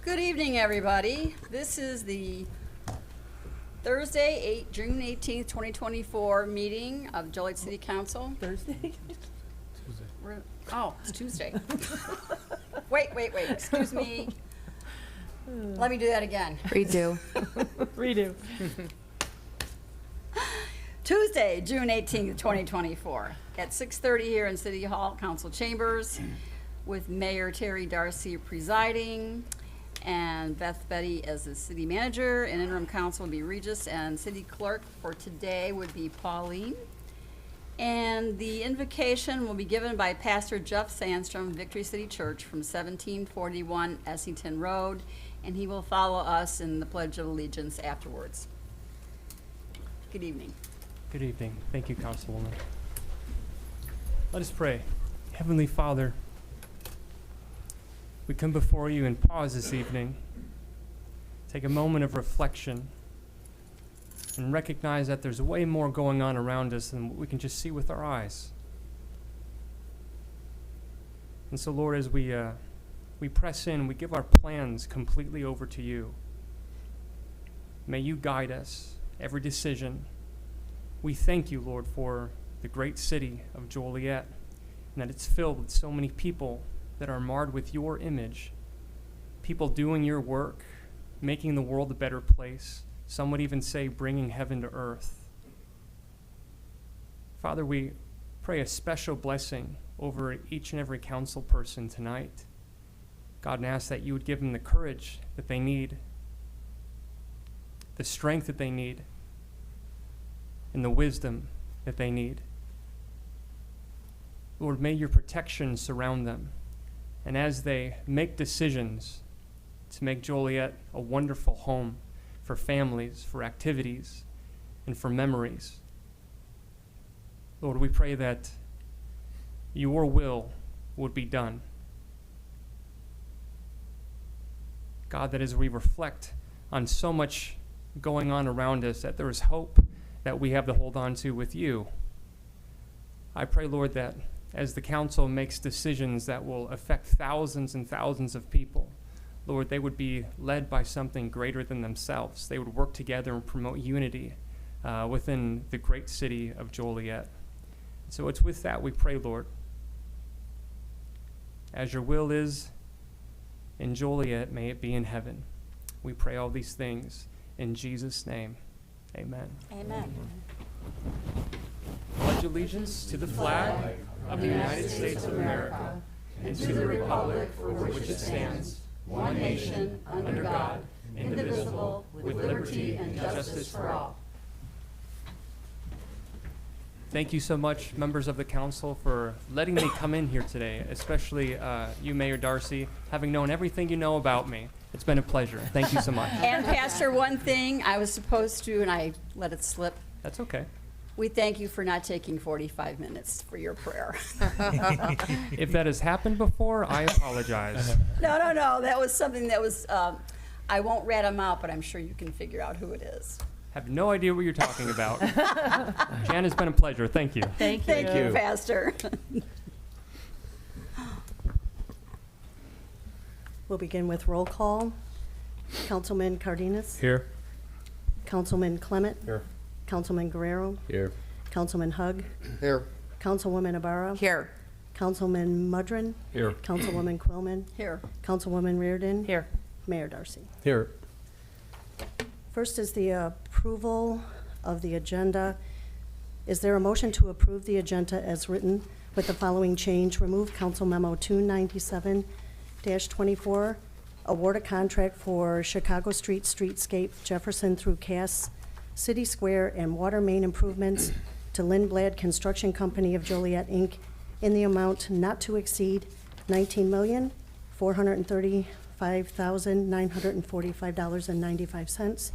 Good evening, everybody. This is the Thursday, June 18th, 2024 meeting of Joliet City Council. Thursday? Tuesday. Oh, it's Tuesday. Wait, excuse me. Let me do that again. Redo. Redo. Tuesday, June 18th, 2024, at 6:30 here in City Hall Council Chambers, with Mayor Terry Darcy presiding, and Beth Betty as the city manager, and interim council would be Regis, and city clerk for today would be Pauline. And the invocation will be given by Pastor Jeff Sandstrom, Victory City Church, from 1741 Essington Road, and he will follow us in the Pledge of Allegiance afterwards. Good evening. Good evening. Thank you, Councilwoman. Let us pray. Heavenly Father, we come before you and pause this evening, take a moment of reflection, and recognize that there's way more going on around us than what we can just see with our eyes. And so, Lord, as we press in, we give our plans completely over to you. May you guide us, every decision. We thank you, Lord, for the great city of Joliet, and that it's filled with so many people that are marred with your image, people doing your work, making the world a better place. Some would even say bringing heaven to earth. Father, we pray a special blessing over each and every council person tonight. God, and ask that you would give them the courage that they need, the strength that they need, and the wisdom that they need. Lord, may your protection surround them. And as they make decisions to make Joliet a wonderful home for families, for activities, and for memories, Lord, we pray that your will would be done. God, that as we reflect on so much going on around us, that there is hope that we have to hold on to with you. I pray, Lord, that as the council makes decisions that will affect thousands and thousands of people, Lord, they would be led by something greater than themselves. They would work together and promote unity within the great city of Joliet. So it's with that we pray, Lord. As your will is in Joliet, may it be in heaven. We pray all these things in Jesus' name. Amen. Amen. Pledge allegiance to the flag of the United States of America and to the republic for which it stands, one nation, under God, indivisible, with liberty and justice for all. Thank you so much, members of the council, for letting me come in here today, especially you, Mayor Darcy, having known everything you know about me. It's been a pleasure. Thank you so much. And Pastor, one thing I was supposed to, and I let it slip. That's okay. We thank you for not taking 45 minutes for your prayer. If that has happened before, I apologize. No. That was something that was, I won't rat him out, but I'm sure you can figure out who it is. Have no idea what you're talking about. Jan, it's been a pleasure. Thank you. Thank you, Pastor. We'll begin with roll call. Councilman Cardenas. Here. Councilman Clement. Here. Councilman Guerrero. Here. Councilman Hug. Here. Councilwoman Ibarra. Here. Councilman Mudrin. Here. Councilwoman Quillman. Here. Councilwoman Reardon. Here. Mayor Darcy. Here. First is the approval of the agenda. Is there a motion to approve the agenda as written with the following change? Remove Council Memo 297-24, award a contract for Chicago Street Streetscape Jefferson through Cass City Square and water main improvements to Lindblad Construction Company of Joliet, Inc. in the amount not to exceed $19,435,945.95.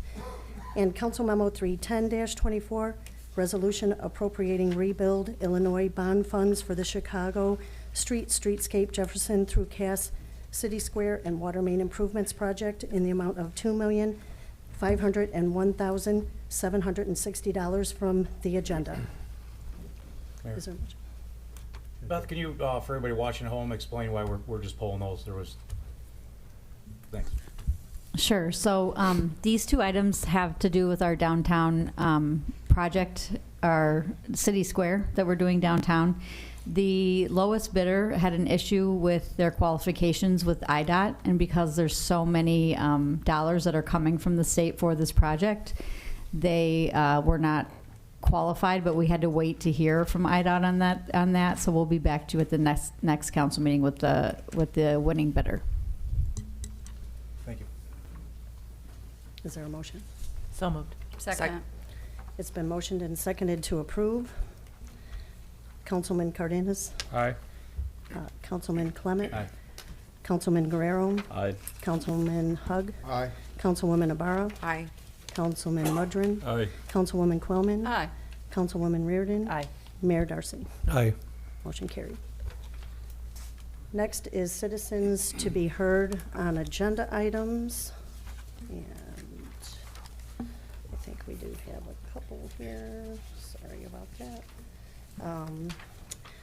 And Council Memo 310-24, resolution appropriating rebuild Illinois bond funds for the Chicago Streetscape Jefferson through Cass City Square and water main improvements project in the amount of $2,501,760 from the agenda. Mayor. Is there a motion? Beth, can you, for everybody watching at home, explain why we're just pulling those? Thanks. Sure. So these two items have to do with our downtown project, our city square that we're doing downtown. The lowest bidder had an issue with their qualifications with IDOT, and because there's so many dollars that are coming from the state for this project, they were not qualified, but we had to wait to hear from IDOT on that. So we'll be back to you at the next council meeting with the winning bidder. Thank you. Is there a motion? So moved. Second. It's been motioned and seconded to approve. Councilman Cardenas? Aye. Councilman Clement? Aye. Councilman Guerrero? Aye. Councilman Hug? Aye. Councilwoman Ibarra? Aye. Councilman Mudrin? Aye. Councilwoman Quillman? Aye. Councilwoman Reardon? Aye. Mayor Darcy? Aye. Motion carried. Next is citizens to be heard on agenda items. And I think we do have a couple here. Sorry about that.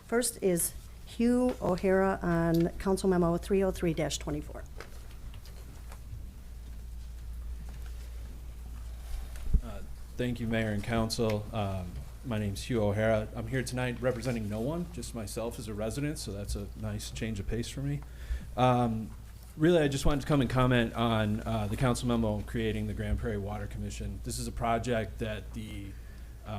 First is Hugh O'Hara on Council Memo 303-24. Thank you, Mayor and Council. My name's Hugh O'Hara. I'm here tonight representing no one, just myself as a resident, so that's a nice change of pace for me. Really, I just wanted to come and comment on the council memo creating the Grand Prairie Water Commission. This is a project that the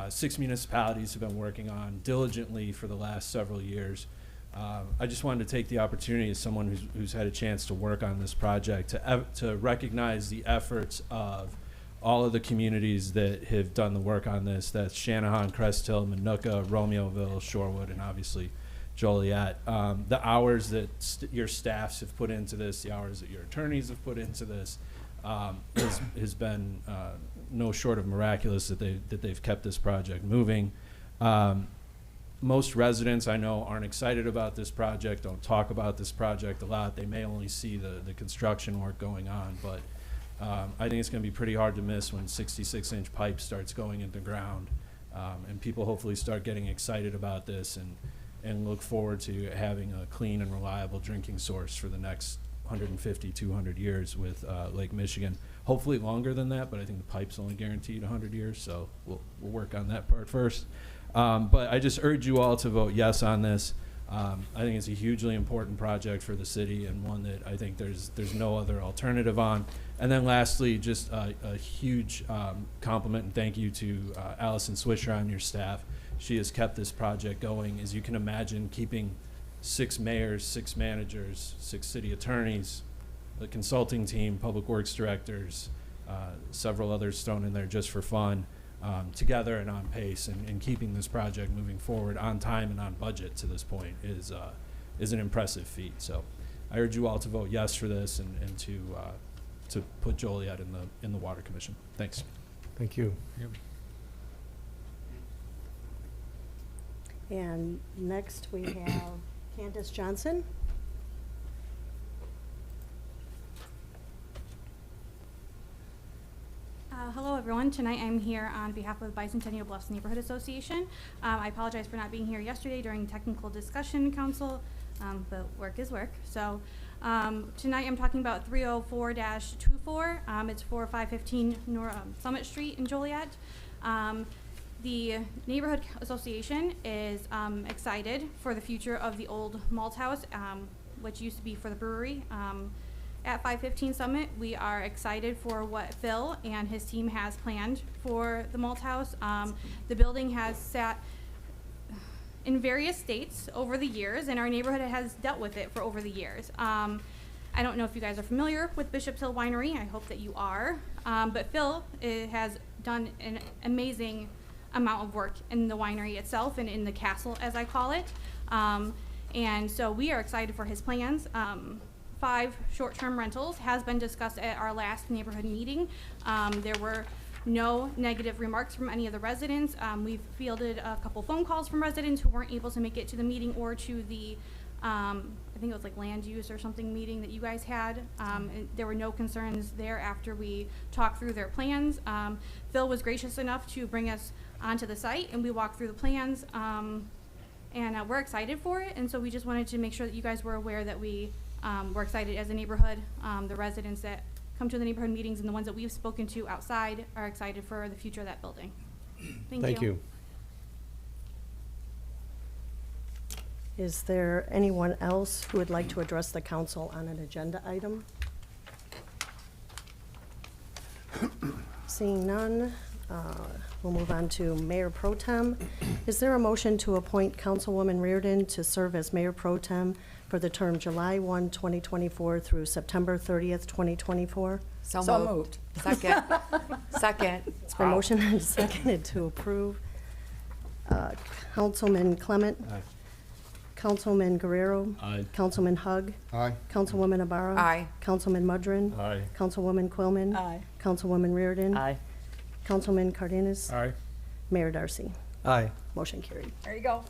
6 municipalities have been working on diligently for the last several years. I just wanted to take the opportunity as someone who's had a chance to work on this project to recognize the efforts of all of the communities that have done the work on this. That's Shanahan, Crest Hill, Minooka, Romeoville, Shorewood, and obviously Joliet. The hours that your staffs have put into this, the hours that your attorneys have put into this, has been no short of miraculous that they've kept this project moving. Most residents I know aren't excited about this project, don't talk about this project a lot. They may only see the construction work going on, but I think it's going to be pretty hard to miss when 66-inch pipe starts going into the ground, and people hopefully start getting excited about this and look forward to having a clean and reliable drinking source for the next 150, 200 years with Lake Michigan. Hopefully longer than that, but I think the pipe's only guaranteed 100 years, so we'll work on that part first. But I just urge you all to vote yes on this. I think it's a hugely important project for the city and one that I think there's no other alternative on. And then lastly, just a huge compliment and thank you to Allison Swisher on your staff. She has kept this project going. As you can imagine, keeping 6 mayors, 6 managers, 6 city attorneys, the consulting team, public works directors, several others thrown in there just for fun, together and on pace, and keeping this project moving forward on time and on budget to this point is an impressive feat. So I urge you all to vote yes for this and to put Joliet in the Water Commission. Thanks. Thank you. And next we have Candace Johnson. Hello, everyone. Tonight I'm here on behalf of the Bicentennial Bluffs Neighborhood Association. I apologize for not being here yesterday during technical discussion council, but work is work. So tonight I'm talking about 304-24. It's for 515 Summit Street in Joliet. The Neighborhood Association is excited for the future of the old malt house, which used to be for the brewery. At 515 Summit, we are excited for what Phil and his team has planned for the malt house. The building has sat in various states over the years, and our neighborhood has dealt with it for over the years. I don't know if you guys are familiar with Bishop's Hill Winery. I hope that you are. But Phil has done an amazing amount of work in the winery itself and in the castle, as I call it. And so we are excited for his plans. 5 short-term rentals has been discussed at our last neighborhood meeting. There were no negative remarks from any of the residents. We've fielded a couple phone calls from residents who weren't able to make it to the meeting or to the, I think it was like land use or something meeting that you guys had. And there were no concerns there after we talked through their plans. Phil was gracious enough to bring us onto the site and we walked through the plans. And we're excited for it. And so we just wanted to make sure that you guys were aware that we're excited as a neighborhood, the residents that come to the neighborhood meetings, and the ones that we've spoken to outside are excited for the future of that building. Thank you. Is there anyone else who would like to address the council on an agenda item? Seeing none, we'll move on to Mayor Pro Tem. Is there a motion to appoint Councilwoman Reardon to serve as Mayor Pro Tem for the term July 1, 2024 through September 30th, 2024? So moved. Second. Second. It's been motioned and seconded to approve. Councilman Clement? Aye. Councilman Guerrero? Aye. Councilman Hug? Aye. Councilwoman Ibarra? Aye. Councilman Mudrin? Aye. Councilwoman Quillman? Aye. Councilwoman Reardon? Aye. Councilman Cardenas? Aye. Mayor Darcy. Aye. Motion carried. There you go.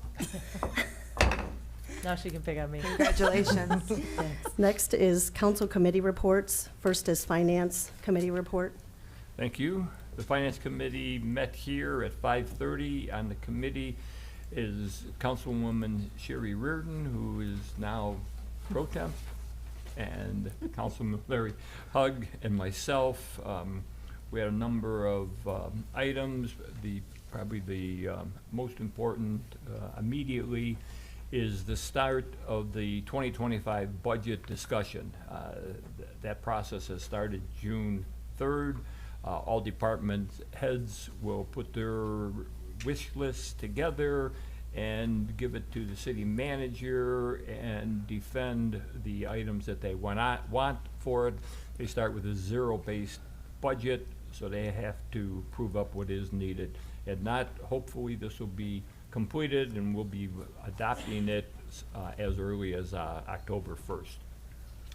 Now she can pick on me. Congratulations. Next is council committee reports. First is Finance Committee report. Thank you. The Finance Committee met here at 5:30. On the committee is Councilwoman Sherry Reardon, who is now pro temp, and Councilman Larry Hug and myself. We had a number of items. Probably the most important immediately is the start of the 2025 budget discussion. That process has started June 3rd. All department heads will put their wish lists together and give it to the city manager and defend the items that they want for it. They start with a zero-based budget, so they have to prove up what is needed. And not, hopefully this will be completed and we'll be adopting it as early as October 1st.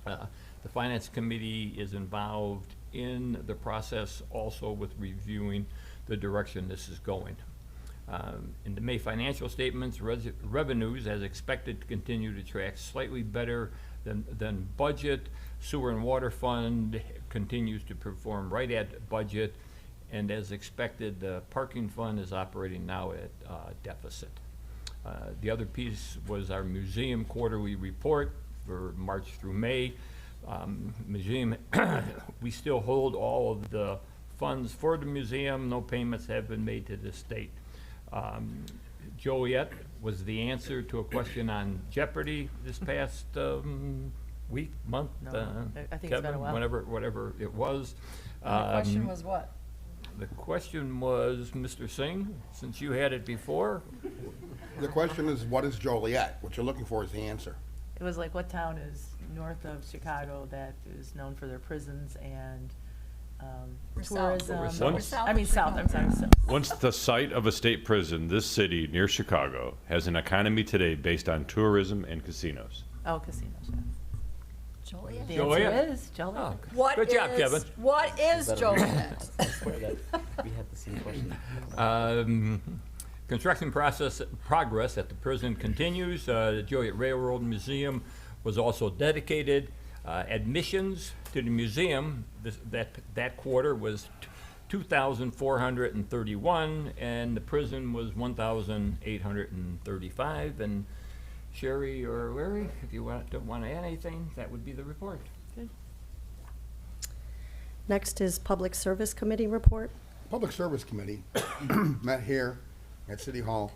The Finance Committee is involved in the process also with reviewing the direction this is going. In the May financial statements, revenues as expected to continue to track slightly better than budget. Sewer and Water Fund continues to perform right at budget, and as expected, the Parking Fund is operating now at deficit. The other piece was our museum quarterly report for March through May. Museum, we still hold all of the funds for the museum. No payments have been made to the state. Joliet was the answer to a question on Jeopardy this past week, month. I think it's been a while. Whatever it was. And the question was what? The question was, Mr. Singh, since you had it before, The question is, what is Joliet? What you're looking for is the answer. It was like, what town is north of Chicago that is known for their prisons and We're south. tourism? We're south I mean, of south, I'm sorry. Chicago. Once the site of a state prison, this city near Chicago has an economy today based on tourism and casinos. Oh, casinos, yeah. Joliet. The Joliet? answer is Joliet. oh, What good job, is- Kevin. What is Joliet? We had the same question. Construction progress at the prison continues. The Joliet Railroad Museum was also dedicated. Admissions to the museum that quarter was 2,431, and the prison was 1,835. And Sherry or Larry, if you don't want to add anything, that would be the report. Next is Public Service Committee report. Public Service Committee met here at City Hall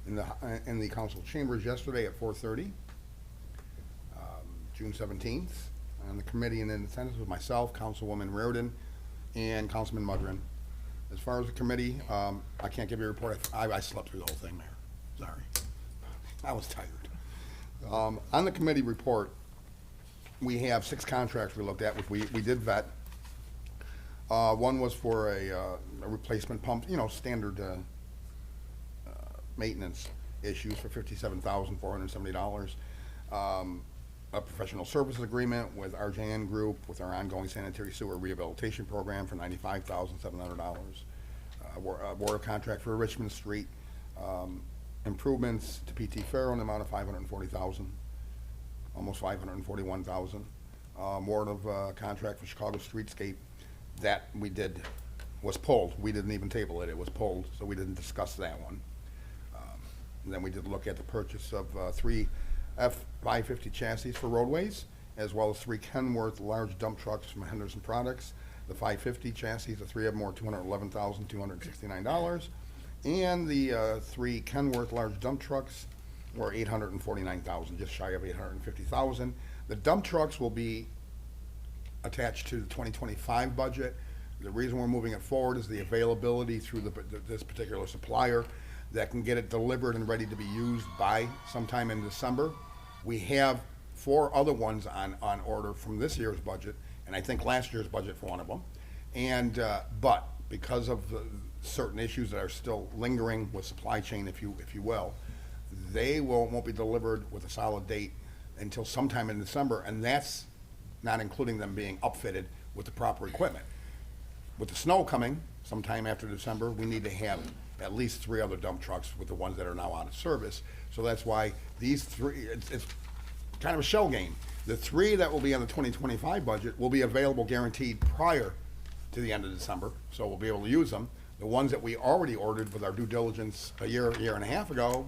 in the council chambers yesterday at 4:30, June 17th. On the committee and in attendance was myself, Councilwoman Reardon, and Councilman Mudrin. As far as the committee, I can't give you a report. I slept through the whole thing, Mayor. Sorry. I was tired. On the committee report, we have 6 contracts we looked at, which we did vet. One was for a replacement pump, standard maintenance issues for $57,470. A professional services agreement with RJN Group with our ongoing sanitary sewer rehabilitation program for $95,700. A water contract for Richmond Street. Improvements to PT Farrow in the amount of $540,000, almost $541,000. Award of contract for Chicago Streetscape that was pulled. We didn't even table it. It was pulled, so we didn't discuss that one. And then we did look at the purchase of 3 F-550 chassis for roadways as well as 3 Kenworth large dump trucks from Henderson Products. The 550 chassis, the 3 of them were $211,269. And the 3 Kenworth large dump trucks were $849,000, just shy of $850,000. The dump trucks will be attached to the 2025 budget. The reason we're moving it forward is the availability through this particular supplier that can get it delivered and ready to be used by sometime in December. We have 4 other ones on order from this year's budget, and I think last year's budget for one of them. And but because of the certain issues that are still lingering with supply chain, if you will, they won't be delivered with a solid date until sometime in December, and that's not including them being upfitted with the proper equipment. With the snow coming sometime after December, we need to have at least 3 other dump trucks with the ones that are now out of service. So that's why these 3, it's kind of a shell game. The 3 that will be on the 2025 budget will be available guaranteed prior to the end of December, so we'll be able to use them. The ones that we already ordered with our due diligence a year and a half ago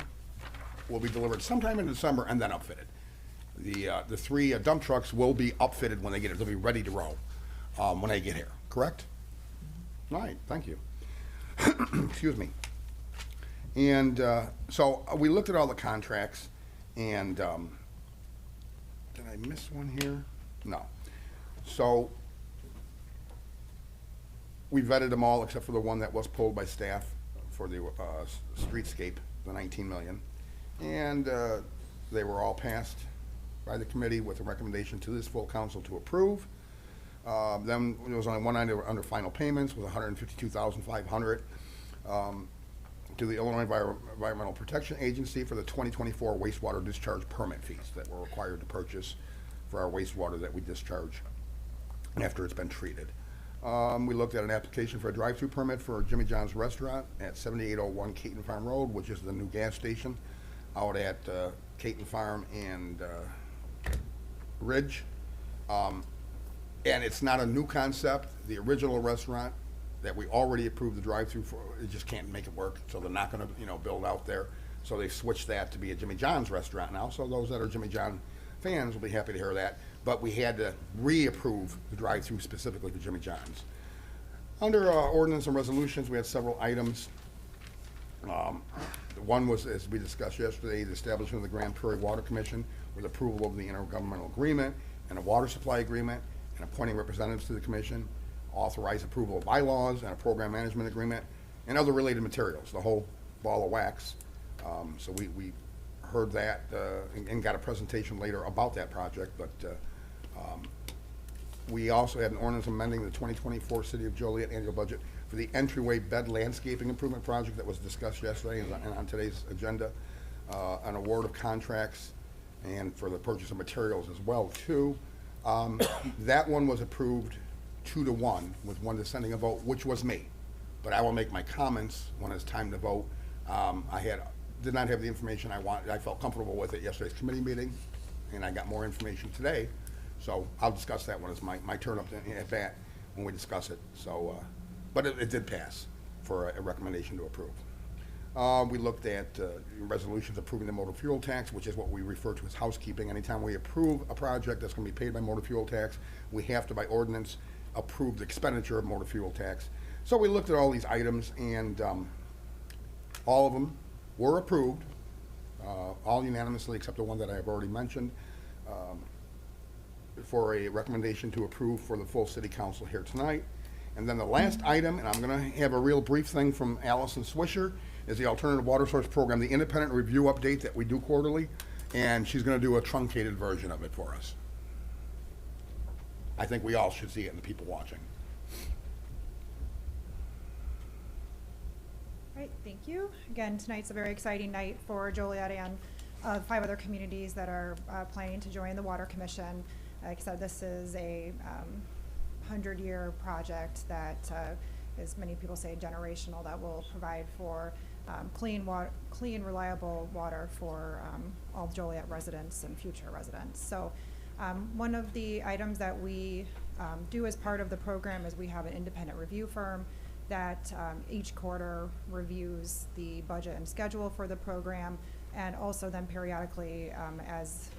will be delivered sometime in December and then upfitted. The 3 dump trucks will be upfitted when they get it. They'll be ready to roll when they get here, correct? All right, thank you. Excuse me. And so we looked at all the contracts, and did I miss one here? No. So we vetted them all except for the one that was pulled by staff for the streetscape, the 19 million. And they were all passed by the committee with a recommendation to this full council to approve. Then there was only one item under final payments with $152,500 to the Illinois Environmental Protection Agency for the 2024 wastewater discharge permit fees that we're required to purchase for our wastewater that we discharge after it's been treated. We looked at an application for a drive-through permit for Jimmy John's Restaurant at 7801 Caton Farm Road, which is the new gas station out at Caton Farm and Ridge. And it's not a new concept. The original restaurant that we already approved the drive-through for, it just can't make it work, so they're not gonna, build out there. So they switched that to be a Jimmy John's restaurant now, so those that are Jimmy John fans will be happy to hear that. But we had to reapprove the drive-through specifically for Jimmy John's. Under ordinance and resolutions, we had several items. One was, as we discussed yesterday, the establishment of the Grand Prairie Water Commission with approval of the intergovernmental agreement and a water supply agreement, and appointing representatives to the commission, authorize approval of bylaws and a program management agreement, and other related materials, the whole ball of wax. So we heard that and got a presentation later about that project, but we also had an ordinance amending the 2024 City of Joliet annual budget for the entryway bed landscaping improvement project that was discussed yesterday and on today's agenda, an award of contracts and for the purchase of materials as well too. That one was approved 2-1 with one dissenting a vote, which was me. But I will make my comments when it's time to vote. Did not have the information I wanted. I felt comfortable with it yesterday's committee meeting, and I got more information today. So I'll discuss that when it's my turn up at bat when we discuss it. So, but it did pass for a recommendation to approve. We looked at resolutions approving the motor fuel tax, which is what we refer to as housekeeping. Anytime we approve a project that's going to be paid by motor fuel tax, we have to, by ordinance, approve the expenditure of motor fuel tax. So we looked at all these items, and all of them were approved, all unanimously except the one that I have already mentioned, for a recommendation to approve for the full city council here tonight. And then the last item, and I'm going to have a real brief thing from Allison Swisher, is the Alternative Water Source Program, the independent review update that we do quarterly, and she's going to do a truncated version of it for us. I think we all should see it, and the people watching. Right, thank you. Again, tonight's a very exciting night for Joliet and 5 other communities that are planning to join the Water Commission. Like I said, this is a 100-year project that as many people say, generational, that will provide for clean, reliable water for all Joliet residents and future residents. So one of the items that we do as part of the program is we have an independent review firm that each quarter reviews the budget and schedule for the program, and also then periodically as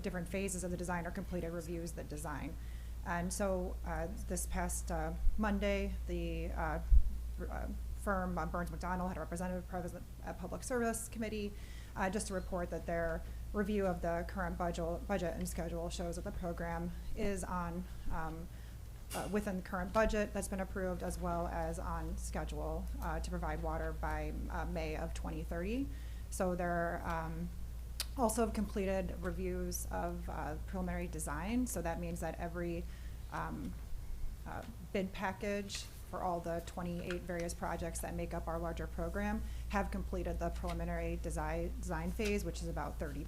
different phases of the design are completed, reviews the design. And so this past Monday, the firm Burns McDonnell had a representative present at Public Service Committee just to report that their review of the current budget and schedule shows that the program is on within the current budget that's been approved, as well as on schedule to provide water by May of 2030. So they're also have completed reviews of preliminary design. So that means that every bid package for all the 28 various projects that make up our larger program have completed the preliminary design phase, which is about 30%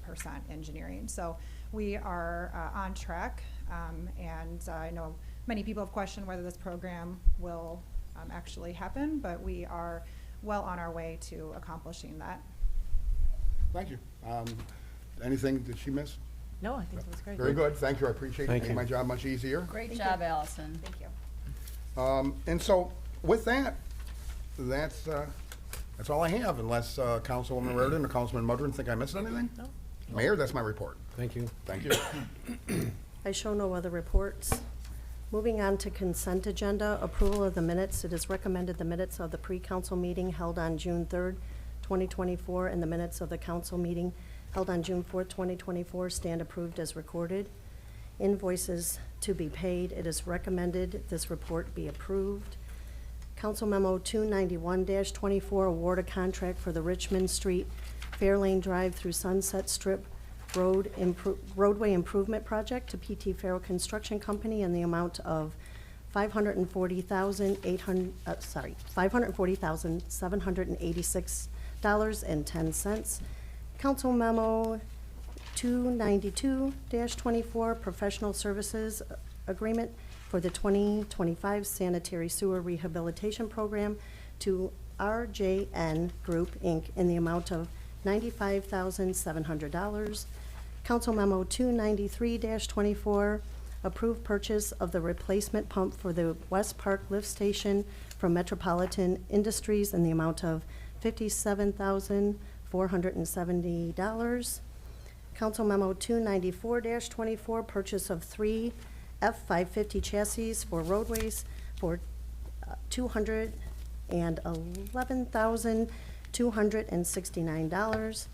engineering. So we are on track, and I know many people have questioned whether this program will actually happen, but we are well on our way to accomplishing that. Thank you. Anything that she missed? No, I think that was great. Very good. Thank you. I appreciate it. Thank Made you. my job much easier. Great job, Allison. Thank you. And so with that, that's all I have, unless Councilwoman Reardon or Councilman Mudron think I missed anything? No. Mayor, that's my report. Thank you. Thank you. I show no other reports. Moving on to consent agenda, approval of the minutes. It is recommended the minutes of the pre-council meeting held on June 3rd, 2024, and the minutes of the council meeting held on June 4th, 2024, stand approved as recorded. Invoices to be paid. It is recommended this report be approved. Council Memo 291-24, award a contract for the Richmond Street Fairlane Drive through Sunset Strip roadway improvement project to PT Farrell Construction Company in the amount of $540,786.10. Council Memo 292-24, professional services agreement for the 2025 sanitary sewer rehabilitation program to RJN Group, Inc. in the amount of $95,700. Council Memo 293-24, approved purchase of the replacement pump for the West Park Lift Station from Metropolitan Industries in the amount of $57,470. Council Memo 294-24, purchase of 3 F-550 chassis for roadways for $211,269.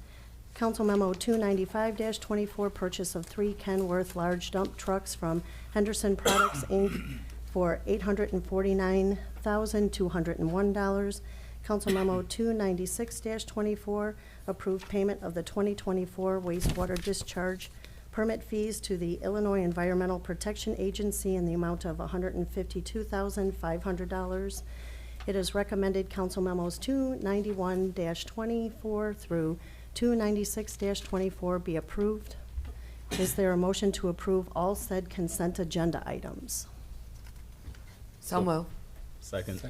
Council Memo 295-24, purchase of 3 Kenworth large dump trucks from Henderson Products, Inc. for $849,201. Council Memo 296-24, approved payment of the 2024 wastewater discharge permit fees to the Illinois Environmental Protection Agency in the amount of $152,500. It is recommended Council Memos 291-24 through 296-24 be approved. Is there a motion to approve all said consent agenda items? So move. Second.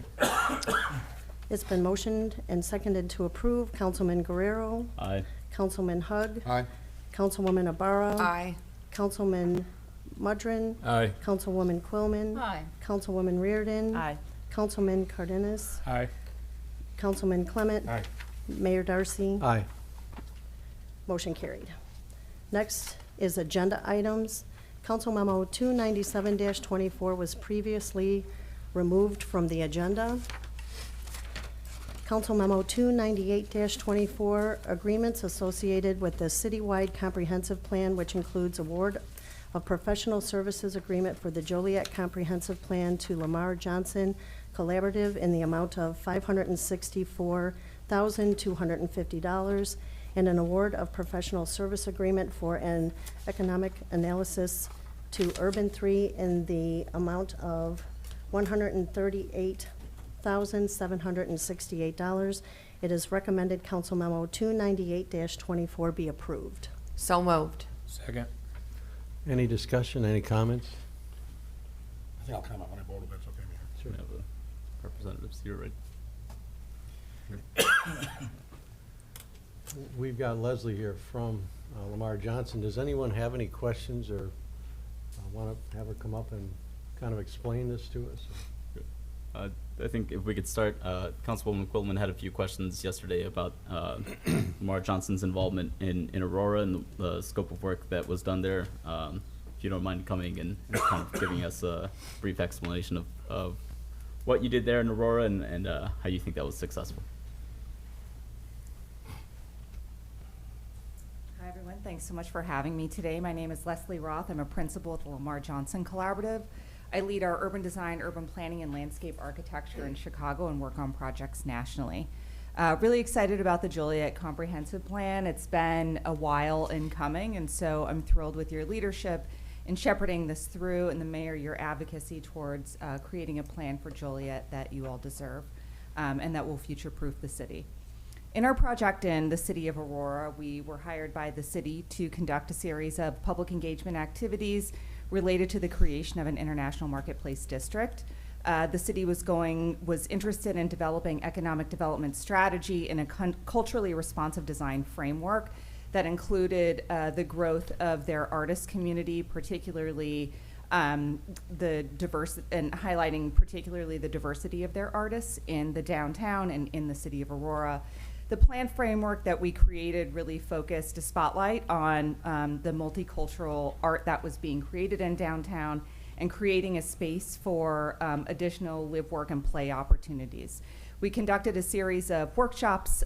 It's been motioned and seconded to approve. Councilman Guerrero. Aye. Councilman Hug. Aye. Councilwoman Ibarra. Aye. Councilman Mudron. Aye. Councilwoman Quillman. Aye. Councilwoman Reardon. Aye. Councilman Cardenas. Aye. Councilman Clement. Aye. Mayor Darcy. Aye. Motion carried. Next is agenda items. Council Memo 297-24 was previously removed from the agenda. Council Memo 298-24, agreements associated with the citywide comprehensive plan, which includes award of professional services agreement for the Joliet Comprehensive Plan to Lamar Johnson Collaborative in the amount of $564,250, and an award of professional service agreement for an economic analysis to Urban 3 in the amount of $138,768. It is recommended Council Memo 298-24 be approved. So moved. Second. Any discussion, any comments? I think I'll comment when I vote, if that's okay, Mayor. Sure. Representatives here, right? We've got Leslie here from Lamar Johnson. Does anyone have any questions or want to have her come up and kind of explain this to us? I think if we could start, Councilwoman Quillman had a few questions yesterday about Lamar Johnson's involvement in Aurora and the scope of work that was done there. If you don't mind coming and kind of giving us a brief explanation of what you did there in Aurora and how you think that was successful. Hi, everyone. Thanks so much for having me today. My name is Leslie Roth. I'm a principal at the Lamar Johnson Collaborative. I lead our urban design, urban planning, and landscape architecture in Chicago and work on projects nationally. Really excited about the Joliet Comprehensive Plan. It's been a while in coming, and so I'm thrilled with your leadership in shepherding this through, and the mayor, your advocacy towards creating a plan for Joliet that you all deserve and that will future-proof the city. In our project in the city of Aurora, we were hired by the city to conduct a series of public engagement activities related to the creation of an international marketplace district. The city was interested in developing economic development strategy in a culturally responsive design framework that included the growth of their artist community, particularly the diverse, and highlighting particularly the diversity of their artists in the downtown and in the city of Aurora. The plan framework that we created really focused a spotlight on the multicultural art that was being created in downtown and creating a space for additional live, work, and play opportunities. We conducted a series of workshops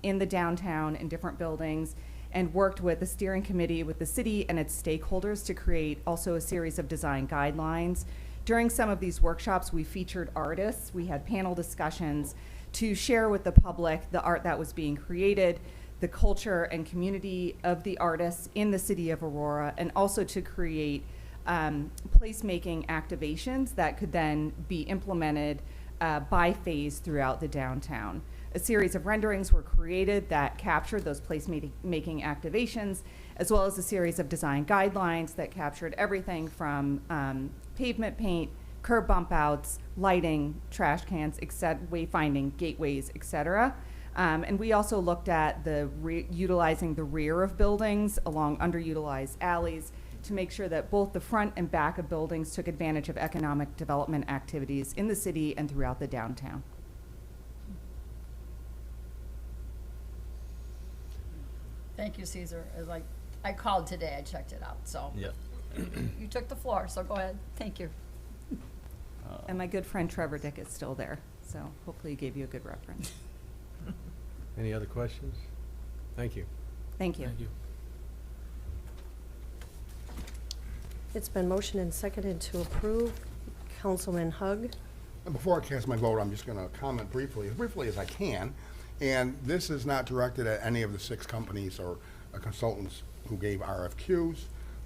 in the downtown in different buildings and worked with the steering committee with the city and its stakeholders to create also a series of design guidelines. During some of these workshops, we featured artists. We had panel discussions to share with the public the art that was being created, the culture and community of the artists in the city of Aurora, and also to create placemaking activations that could then be implemented by phase throughout the downtown. A series of renderings were created that captured those placemaking activations, as well as a series of design guidelines that captured everything from pavement paint, curb bump outs, lighting, trash cans, wayfinding, gateways, etc. And we also looked at utilizing the rear of buildings along underutilized alleys to make sure that both the front and back of buildings took advantage of economic development activities in the city and throughout the downtown. Thank you, Caesar. As I called today, I checked it out, so. Yeah. You took the floor, so go ahead. Thank you. And my good friend Trevor Dick is still there, so hopefully he gave you a good reference. Any other questions? Thank you. Thank you. Thank you. It's been motioned and seconded to approve. Councilman Hug. And before I cast my vote, I'm just going to comment briefly as I can. And this is not directed at any of the 6 companies or consultants who gave RFQs.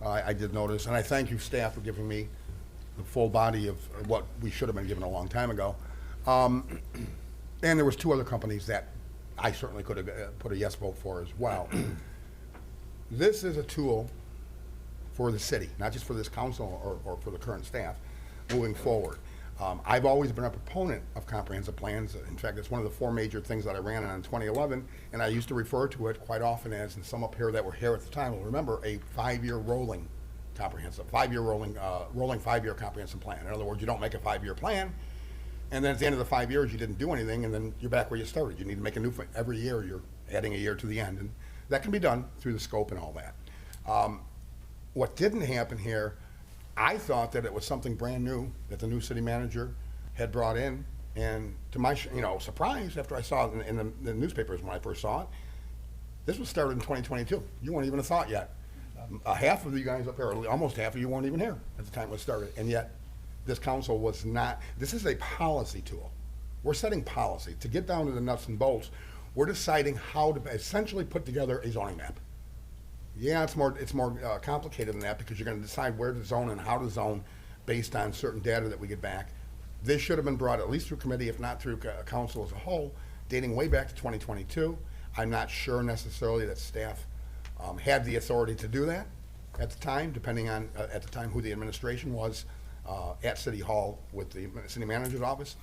I did notice, and I thank you, staff, for giving me the full body of what we should have been given a long time ago. And there was 2 other companies that I certainly could have put a yes vote for as well. This is a tool for the city, not just for this council or for the current staff, moving forward. I've always been a proponent of comprehensive plans. In fact, it's one of the 4 major things that I ran on in 2011, and I used to refer to it quite often as, and some up here that were here at the time will remember, a 5-year rolling comprehensive, rolling 5-year comprehensive plan. In other words, you don't make a 5-year plan, and then at the end of the 5 years, you didn't do anything, and then you're back where you started. You need to make a new, every year you're adding a year to the end, and that can be done through the scope and all that. What didn't happen here, I thought that it was something brand new that the new city manager had brought in, and to my surprise, after I saw it in the newspapers when I first saw it, this was started in 2022. You weren't even a thought yet. Half of you guys up there, or almost half of you, weren't even here at the time it was started, and yet this council was not. This is a policy tool. We're setting policy. To get down to the nuts and bolts, we're deciding how to essentially put together a zoning map. Yeah, it's more complicated than that, because you're going to decide where to zone and how to zone based on certain data that we get back. This should have been brought at least through committee, if not through council as a whole, dating way back to 2022. I'm not sure necessarily that staff had the authority to do that at the time, depending on at the time who the administration was at City Hall with the city manager's office.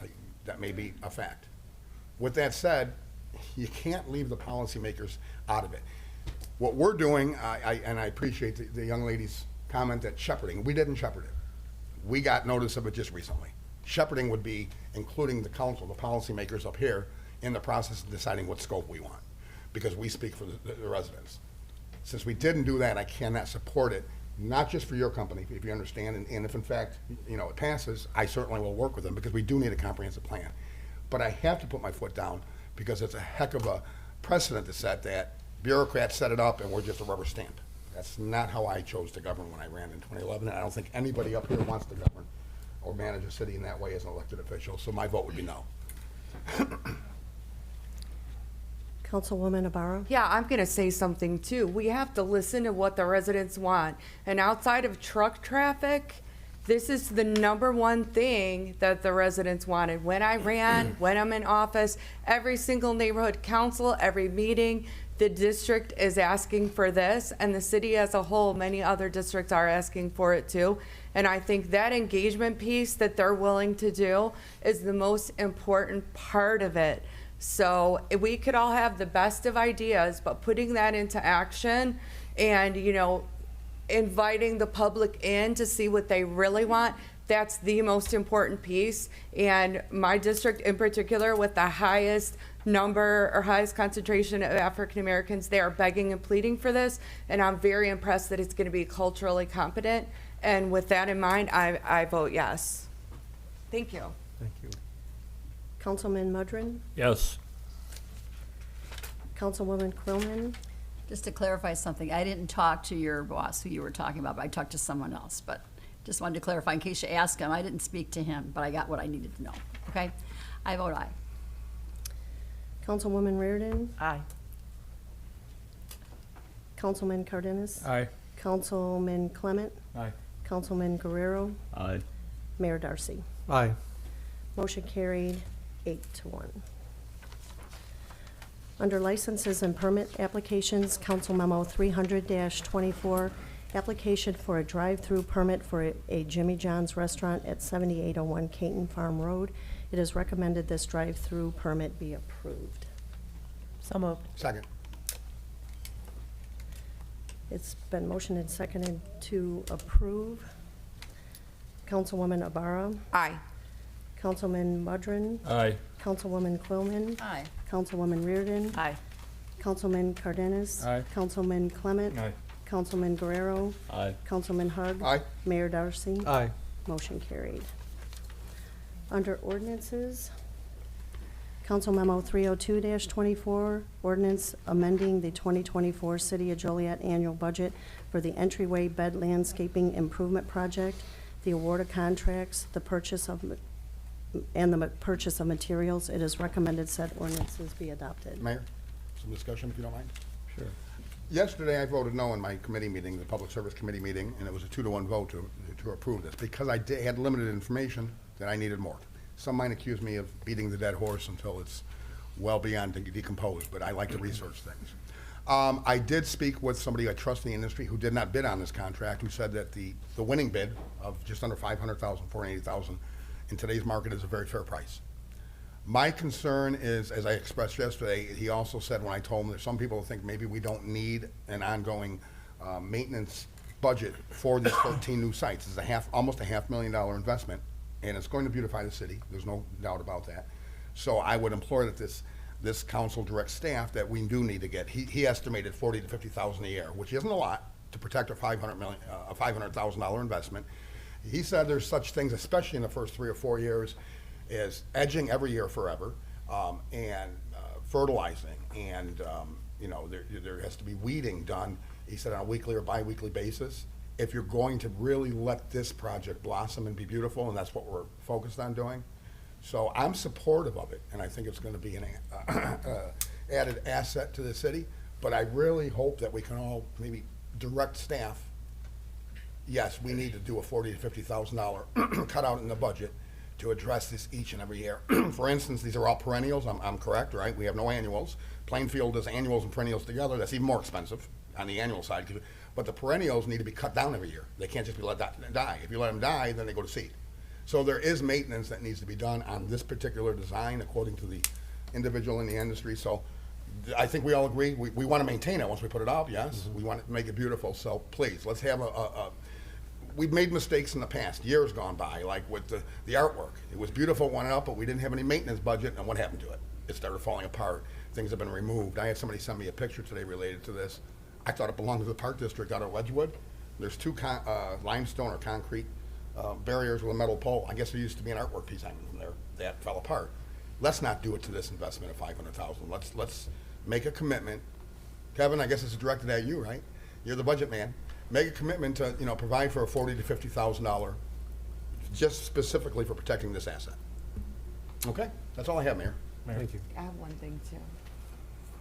That may be a fact. With that said, you can't leave the policymakers out of it. What we're doing, and I appreciate the young lady's comment that shepherding. We didn't shepherd it. We got notice of it just recently. Shepherding would be including the council, the policymakers up here, in the process of deciding what scope we want, because we speak for the residents. Since we didn't do that, I cannot support it, not just for your company, if you understand, and if in fact, you know, it passes, I certainly will work with them, because we do need a comprehensive plan. But I have to put my foot down, because it's a heck of a precedent to set that bureaucrats set it up and we're just a rubber stamp. That's not how I chose to govern when I ran in 2011, and I don't think anybody up here wants to govern or manage a city in that way as an elected official, so my vote would be no. Councilwoman Ibarra? Yeah, I'm going to say something too. We have to listen to what the residents want. And outside of truck traffic, this is the #1 thing that the residents wanted. When I ran, when I'm in office, every single neighborhood council, every meeting, the district is asking for this, and the city as a whole, many other districts are asking for it too. And I think that engagement piece that they're willing to do is the most important part of it. So we could all have the best of ideas, but putting that into action and, you know, inviting the public in to see what they really want, that's the most important piece. And my district in particular, with the highest number or highest concentration of African Americans, they are begging and pleading for this. And I'm very impressed that it's going to be culturally competent. And with that in mind, I vote yes. Thank you. Thank you. Councilman Mudrin? Yes. Councilwoman Quillman? Just to clarify something, I didn't talk to your boss who you were talking about, but I talked to someone else. But just wanted to clarify in case you ask him, I didn't speak to him, but I got what I needed to know. Okay? I vote aye. Councilwoman Reardon? Aye. Councilman Cardenas? Aye. Councilman Clement? Aye. Councilman Guerrero? Aye. Mayor Darcy. Aye. Motion carried 8-1. Under licenses and permit applications, Council Memo 300-24, application for a drive-through permit for a Jimmy John's restaurant at 7801 Caton Farm Road. It is recommended this drive-through permit be approved. So moved. Second. It's been motioned and seconded to approve. Councilwoman Ibarra? Aye. Councilman Mudrin? Aye. Councilwoman Quillman? Aye. Councilwoman Reardon? Aye. Councilman Cardenas? Aye. Councilman Clement? Aye. Councilman Guerrero? Aye. Councilman Hug? Aye. Mayor Darcy? Aye. Motion carried. Under ordinances, Council Memo 302-24, ordinance amending the 2024 City of Joliet annual budget for the entryway bed landscaping improvement project, the award of contracts, the purchase of purchase of materials. It is recommended said ordinances be adopted. Mayor, some discussion if you don't mind. Sure. Yesterday, I voted no in my committee meeting, the Public Service Committee meeting, and it was a 2-1 vote to approve this, because I had limited information that I needed more. Some might accuse me of beating the dead horse until it's well beyond decomposed, but I like to research things. I did speak with somebody I trust in the industry who did not bid on this contract, who said that the winning bid of just under $500,000, $480,000 in today's market is a very fair price. My concern is, as I expressed yesterday, he also said when I told him that some people think maybe we don't need an ongoing maintenance budget for these 13 new sites. It's almost a $500,000 investment, and it's going to beautify the city. There's no doubt about that. So I would implore that this council direct staff that we do need to get. He estimated $40,000 to $50,000 a year, which isn't a lot to protect a $500,000 investment. He said there's such things, especially in the first 3 or 4 years, as edging every year forever, and fertilizing, and there has to be weeding done. He said on a weekly or bi-weekly basis. If you're going to really let this project blossom and be beautiful, and that's what we're focused on doing. So I'm supportive of it, and I think it's going to be an added asset to the city. But I really hope that we can all maybe direct staff. Yes, we need to do a $40,000 to $50,000 cutout in the budget to address this each and every year. For instance, these are all perennials. I'm correct, right? We have no annuals. Plainfield does annuals and perennials together. That's even more expensive on the annual side. But the perennials need to be cut down every year. They can't just be let die. If you let them die, then they go to seed. So there is maintenance that needs to be done on this particular design according to the individual in the industry. So I think we all agree we want to maintain it once we put it out, yes. We want to make it beautiful. So please, let's have we've made mistakes in the past, years gone by, like with the artwork. It was beautiful, went up, but we didn't have any maintenance budget, and what happened to it? It started falling apart. Things have been removed. I had somebody send me a picture today related to this. I thought it belonged to the Park District out of Wedgewood. There's two limestone or concrete barriers with a metal pole. I guess there used to be an artwork piece hanging from there that fell apart. Let's not do it to this investment of $500,000. Let's make a commitment. Kevin, I guess it's directed at you, right? You're the budget man. Make a commitment to, provide for a $40,000 to $50,000 just specifically for protecting this asset. Okay, that's all I have, Mayor. Thank you. I have one thing too.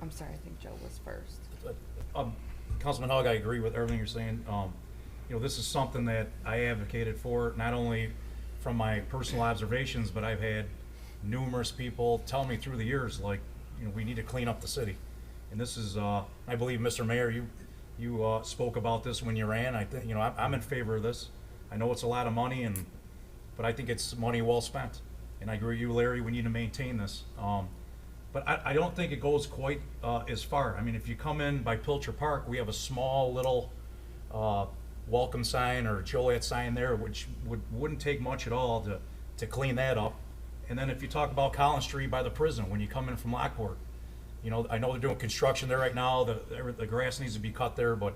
I'm sorry, I think Joe was first. Councilman Hogg, I agree with everything you're saying. This is something that I advocated for, not only from my personal observations, but I've had numerous people tell me through the years, like, we need to clean up the city. And this is, I believe, Mr. Mayor, you spoke about this when you ran. I think, I'm in favor of this. I know it's a lot of money, but I think it's money well spent. And I agree with you, Larry, we need to maintain this. But I don't think it goes quite as far. I mean, if you come in by Pilcher Park, we have a small little welcome sign or Joliet sign there, which wouldn't take much at all to clean that up. And then if you talk about Collins Street by the prison, when you come in from Lockport, I know they're doing construction there right now. The grass needs to be cut there, but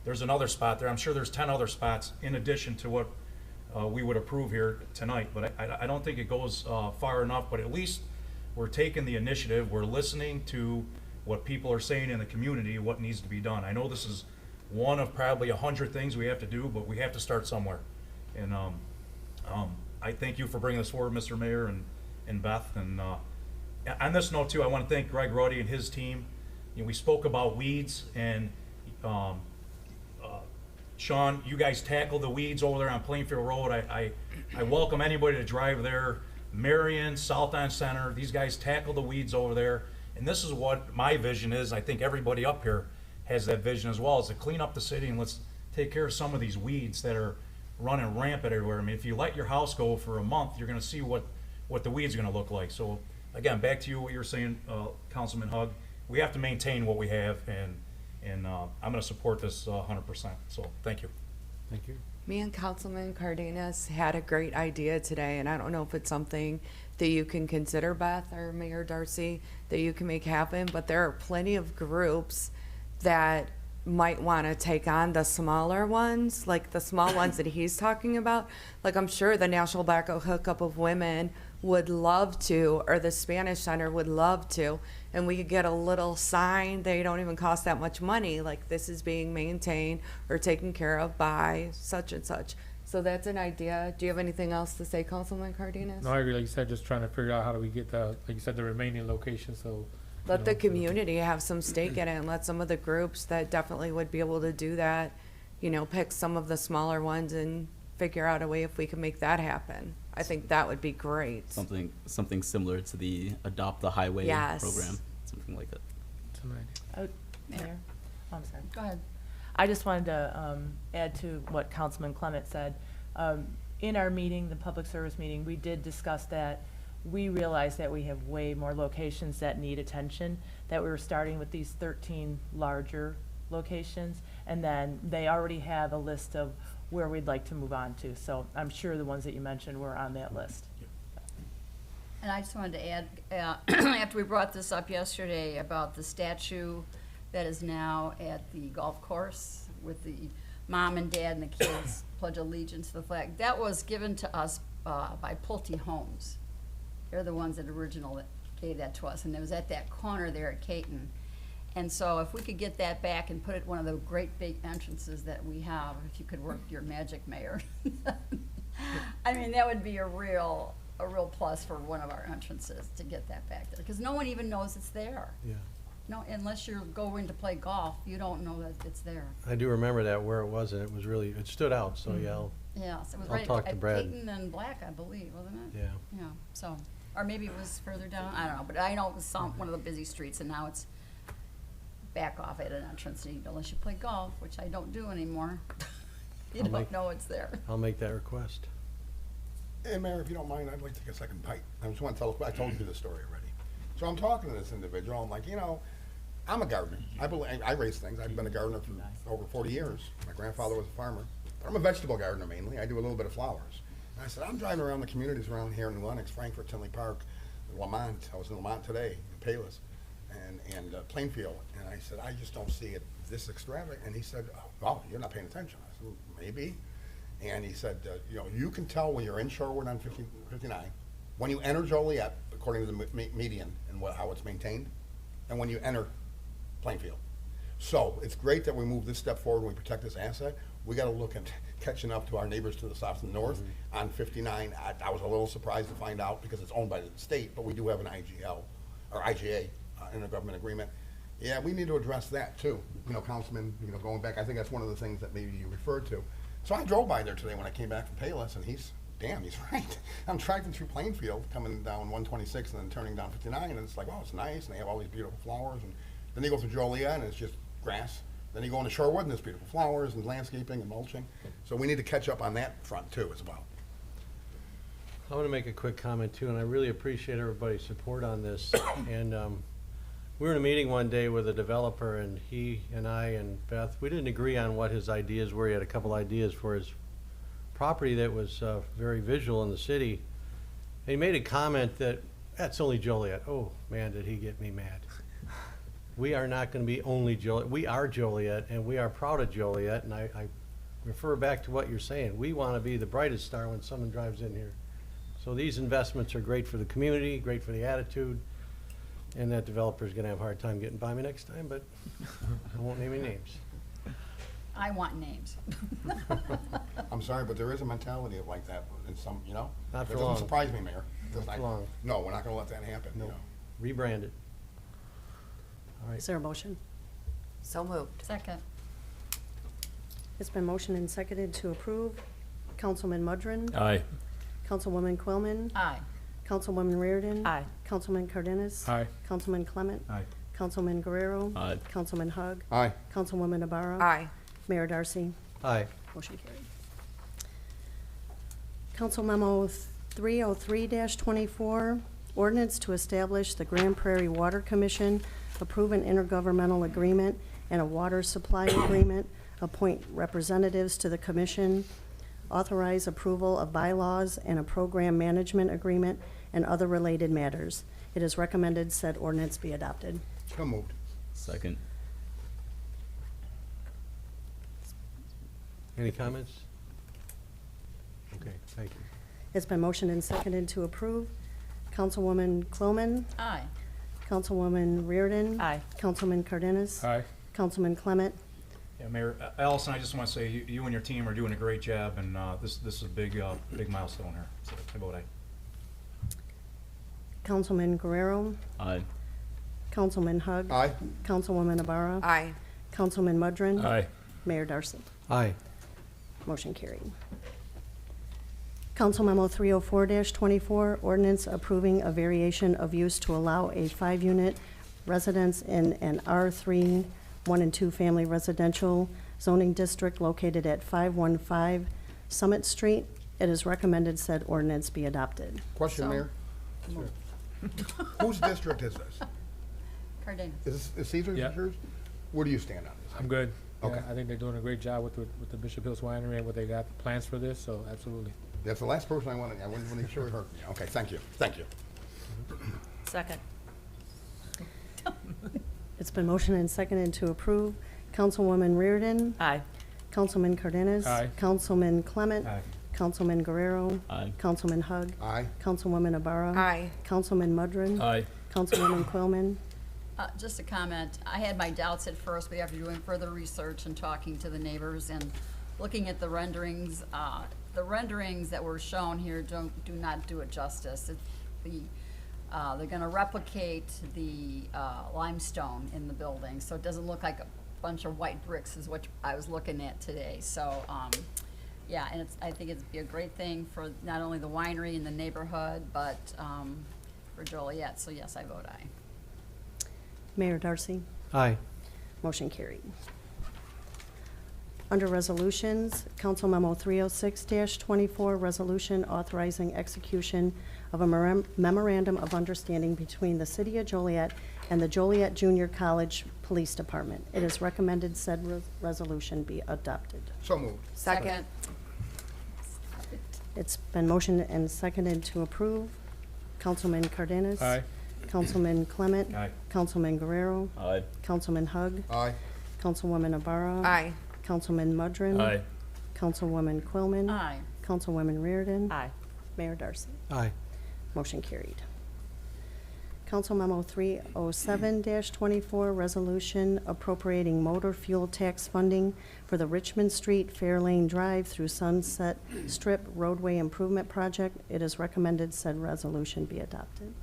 there's another spot there. I'm sure there's 10 other spots in addition to what we would approve here tonight. But I don't think it goes far enough, but at least we're taking the initiative. We're listening to what people are saying in the community, what needs to be done. I know this is one of probably 100 things we have to do, but we have to start somewhere. And I thank you for bringing this forward, Mr. Mayor and Beth. And on this note too, I want to thank Greg Ruddy and his team. We spoke about weeds, and Sean, you guys tackled the weeds over there on Plainfield Road. I welcome anybody to drive there. Marion, South End Center, these guys tackle the weeds over there. And this is what my vision is. I think everybody up here has that vision as well, is to clean up the city and let's take care of some of these weeds that are running rampant everywhere. I mean, if you let your house go for a month, you're gonna see what the weeds are gonna look like. So again, back to you, what you're saying, Councilman Hugg, we have to maintain what we have, and I'm gonna support this 100%. So thank you. Thank you. Me and Councilman Cardenas had a great idea today, and I don't know if it's something that you can consider, Beth or Mayor Darcy, that you can make happen, but there are plenty of groups that might want to take on the smaller ones, like the small ones that he's talking about. Like, I'm sure the National Tobacco Hookup of Women would love to, or the Spanish Center would love to, and we could get a little sign. They don't even cost that much money, like, this is being maintained or taken care of by such and such. So that's an idea. Do you have anything else to say, Councilman Cardenas? No, I agree. Like you said, just trying to figure out how do we get the, like you said, the remaining locations. So let the community have some stake in it, and let some of the groups that definitely would be able to do that, pick some of the smaller ones and figure out a way if we can make that happen. I think that would be great. Something similar to the Adopt the Highway program, something like that. Mayor? I'm sorry. Go ahead. I just wanted to add to what Councilman Clement said. In our meeting, the public service meeting, we did discuss that we realize that we have way more locations that need attention, that we were starting with these 13 larger locations, and then they already have a list of where we'd like to move on to. So I'm sure the ones that you mentioned were on that list. And I just wanted to add, after we brought this up yesterday about the statue that is now at the golf course with the mom and dad and the kids pledge allegiance to the flag, that was given to us by Pulte Homes. They're the ones that originally gave that to us, and it was at that corner there at Caton. And so if we could get that back and put it one of the great big entrances that we have, if you could work your magic, Mayor. I mean, that would be a real plus for one of our entrances to get that back there, because no one even knows it's there. Yeah. No, unless you're going to play golf, you don't know that it's there. I do remember that where it was, and it was really, it stood out, so yeah. Yes, it was I'll right talk to at Brad. Caton and Black, I believe, wasn't it? Yeah. Yeah, so, or maybe it was further down, I don't know, but I know it was one of the busy streets, and now it's back off at an entrance, unless you play golf, which I don't do anymore. You don't know it's there. I'll make that request. Hey, Mayor, if you don't mind, I'd like to take a second bite. I just want to tell, I told you the story already. So I'm talking to this individual, I'm like, I'm a gardener. I raise things. I've been a gardener for over 40 years. My grandfather was a farmer, but I'm a vegetable gardener mainly. I do a little bit of flowers. And I said, I'm driving around the communities around here in New Lenox, Frankfort, Tinley Park, Lamont. I was in Lamont today, Palos, and Plainfield. And I said, I just don't see it this extravagant. And he said, oh, you're not paying attention. I said, maybe. And he said, you know, you can tell when you're in Shorewood on 59, when you enter Joliet, according to the median and how it's maintained, and when you enter Plainfield. So it's great that we move this step forward and we protect this asset. We got to look at catching up to our neighbors to the south and north on 59. I was a little surprised to find out because it's owned by the state, but we do have an IGL or IGA intergovernment agreement. Yeah, we need to address that too. You know, Councilman, you know, going back, I think that's one of the things that maybe you referred to. So I drove by there today when I came back from Palos, and he's right. I'm driving through Plainfield, coming down 126 and then turning down 59, and it's like, wow, it's nice, and they have all these beautiful flowers. And then you go through Joliet, and it's just grass. Then you go into Shorewood, and there's beautiful flowers and landscaping and mulching. So we need to catch up on that front too as well. I want to make a quick comment too, and I really appreciate everybody's support on this. And we were in a meeting one day with a developer, and he and I and Beth, we didn't agree on what his ideas were. He had a couple ideas for his property that was very visual in the city. And he made a comment that, that's only Joliet. Oh, man, did he get me mad. We are not going to be only Joliet. We are Joliet, and we are proud of Joliet. And I refer back to what you're saying. We want to be the brightest star when someone drives in here. So these investments are great for the community, great for the attitude. And that developer's gonna have a hard time getting by me next time, but I won't name any names. I want names. I'm sorry, but there is a mentality like that in some, you know? Not for It doesn't long. surprise me, Mayor. Not for long. No, we're not gonna let that happen, you No, know? rebrand it. All right. Is there a motion? So moved. Second. It's been motioned and seconded to approve. Councilman Mudrin. Aye. Councilwoman Quillman. Aye. Councilwoman Reardon. Aye. Councilman Cardenas. Aye. Councilman Clement. Aye. Councilman Guerrero. Aye. Councilman Hug. Aye. Councilwoman Navarro. Aye. Mayor Darcy. Aye. Motion carried. Council Memo 303-24, ordinance to establish the Grand Prairie Water Commission, approve an intergovernmental agreement and a water supply agreement, appoint representatives to the commission, authorize approval of bylaws and a program management agreement, and other related matters. It is recommended said ordinance be adopted. So moved. Second. Any comments? Okay, thank you. It's been motioned and seconded to approve. Councilwoman Quillman. Aye. Councilwoman Reardon. Aye. Councilman Cardenas. Aye. Councilman Clement. Yeah, Mayor, Allison, I just want to say you and your team are doing a great job, and this is a big milestone here. So I vote aye. Councilman Guerrero. Aye. Councilman Hug. Aye. Councilwoman Navarro. Aye. Councilman Mudrin. Aye. Mayor Darcy. Aye. Motion carried. Council Memo 304-24, ordinance approving a variation of use to allow a 5-unit residence in an R3, 1 and 2 family residential zoning district located at 515 Summit Street. It is recommended said ordinance be adopted. Question, So- Mayor? Whose district is this? Cardenas. Is Caesar's Yeah. yours? Where do you stand on this? I'm good. Yeah, Okay. I think they're doing a great job with the Bishop Hills Winery and what they got plans for this, so absolutely. That's the last person I wanted to make sure we heard. Yeah, okay, thank you, thank you. Second. It's been motioned and seconded to approve. Councilwoman Reardon. Aye. Councilman Cardenas. Aye. Councilman Clement. Aye. Councilman Guerrero. Aye. Councilman Hug. Aye. Councilwoman Navarro. Aye. Councilman Mudrin. Aye. Councilwoman Quillman. Just a comment. I had my doubts at first, but after doing further research and talking to the neighbors and looking at the renderings that were shown here do not do it justice. They're gonna replicate the limestone in the building, so it doesn't look like a bunch of white bricks is what I was looking at today. So, yeah, and I think it'd be a great thing for not only the winery and the neighborhood, but for Joliet. So yes, I vote aye. Mayor Darcy. Aye. Motion carried. Under resolutions, Council Memo 306-24, resolution authorizing execution of a memorandum of understanding between the City of Joliet and the Joliet Junior College Police Department. It is recommended said resolution be adopted. So moved. Second. It's been motioned and seconded to approve. Councilman Cardenas? Aye. Councilman Clement? Aye. Councilman Guerrero? Aye. Councilman Hug? Aye. Councilwoman Ibarra? Aye. Councilman Mudrin? Aye. Councilwoman Quillman? Aye. Councilwoman Reardon? Aye. Mayor Darcy. Aye. Motion carried. Council Memo 307-24, resolution appropriating motor fuel tax funding for the Richmond Street Fairlane Drive through Sunset Strip roadway improvement project. It is recommended said resolution be adopted.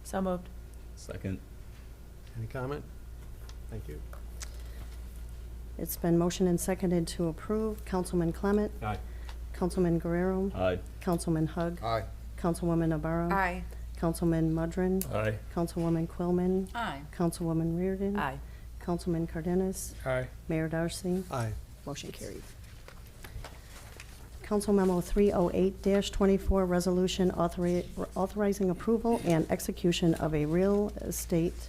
So moved. Second. Any comment? Thank you. It's been motioned and seconded to approve. Councilman Clement? Aye. Councilman Guerrero? Aye. Councilman Hug? Aye. Councilwoman Ibarra? Aye. Councilman Mudrin? Aye. Councilwoman Quillman? Aye. Councilwoman Reardon? Aye. Councilman Cardenas? Aye. Mayor Darcy? Aye. Motion carried. Council Memo 308-24, resolution authorizing approval and execution of a real estate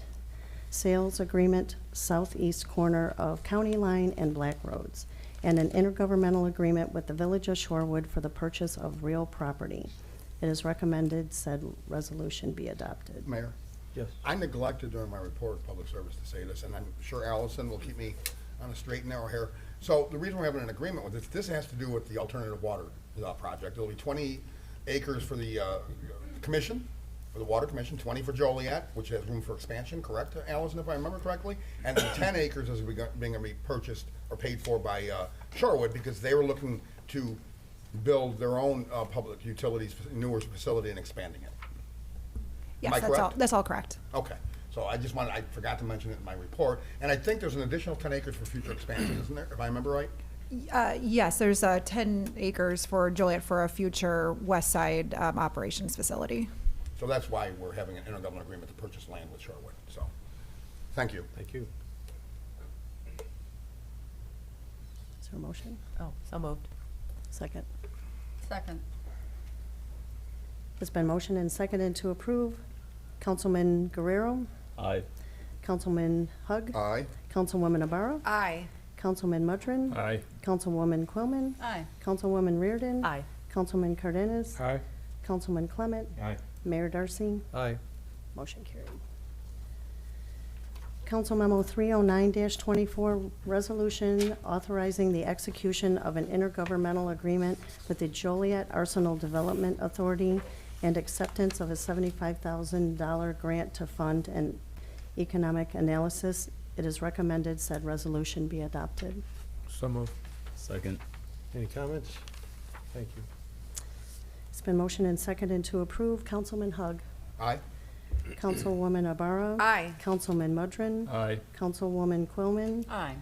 sales agreement southeast corner of County Line and Black Roads, and an intergovernmental agreement with the Village of Shorewood for the purchase of real property. It is recommended said resolution be adopted. Mayor, Yes. I neglected during my report of public service to say this, and I'm sure Allison will keep me on a straight and narrow here. So the reason we're having an agreement with this has to do with the alternative water project. It'll be 20 acres for the commission, for the water commission, 20 for Joliet, which has room for expansion, correct, Allison, if I remember correctly? And then 10 acres is being purchased or paid for by Shorewood, because they were looking to build their own public utilities, newer facility, and expanding it. Am I Yes, correct? that's all correct. Okay, so I forgot to mention it in my report, and I think there's an additional 10 acres for future expansion, isn't there, if I remember right? Yes, there's 10 acres for Joliet for a future west side operations facility. So that's why we're having an intergovernmental agreement to purchase land with Shorewood, so, thank you. Thank you. Is there a motion? Oh, so moved. Second. Second. It's been motioned and seconded to approve. Councilman Guerrero? Aye. Councilman Hug? Aye. Councilwoman Ibarra? Aye. Councilman Mudrin? Aye. Councilwoman Quillman? Aye. Councilwoman Reardon? Aye. Councilman Cardenas? Aye. Councilman Clement? Aye. Mayor Darcy? Aye. Motion carried. Council Memo 309-24, resolution authorizing the execution of an intergovernmental agreement with the Joliet Arsenal Development Authority and acceptance of a $75,000 grant to fund an economic analysis. It is recommended said resolution be adopted. So moved. Second. Any comments? Thank you. It's been motioned and seconded to approve. Councilman Hug. Aye. Councilwoman Ibarra. Aye. Councilman Mudrin. Aye. Councilwoman Quillman. Aye.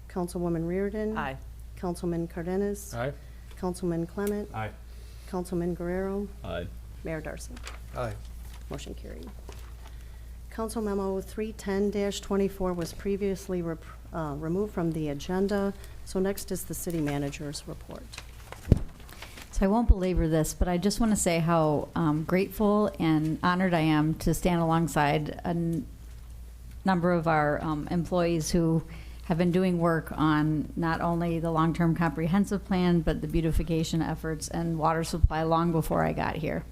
Councilwoman Reardon. Aye. Councilman Cardenas. Aye. Councilman Clement. Aye. Councilman Guerrero. Aye. Mayor Darcy. Aye. Motion carried. Council Memo 310-24 was previously removed from the agenda. So next is the city manager's report. So I won't belabor this, but I just want to say how grateful and honored I am to stand alongside a number of our employees who have been doing work on not only the long-term comprehensive plan, but the beautification efforts and water supply long before I got here.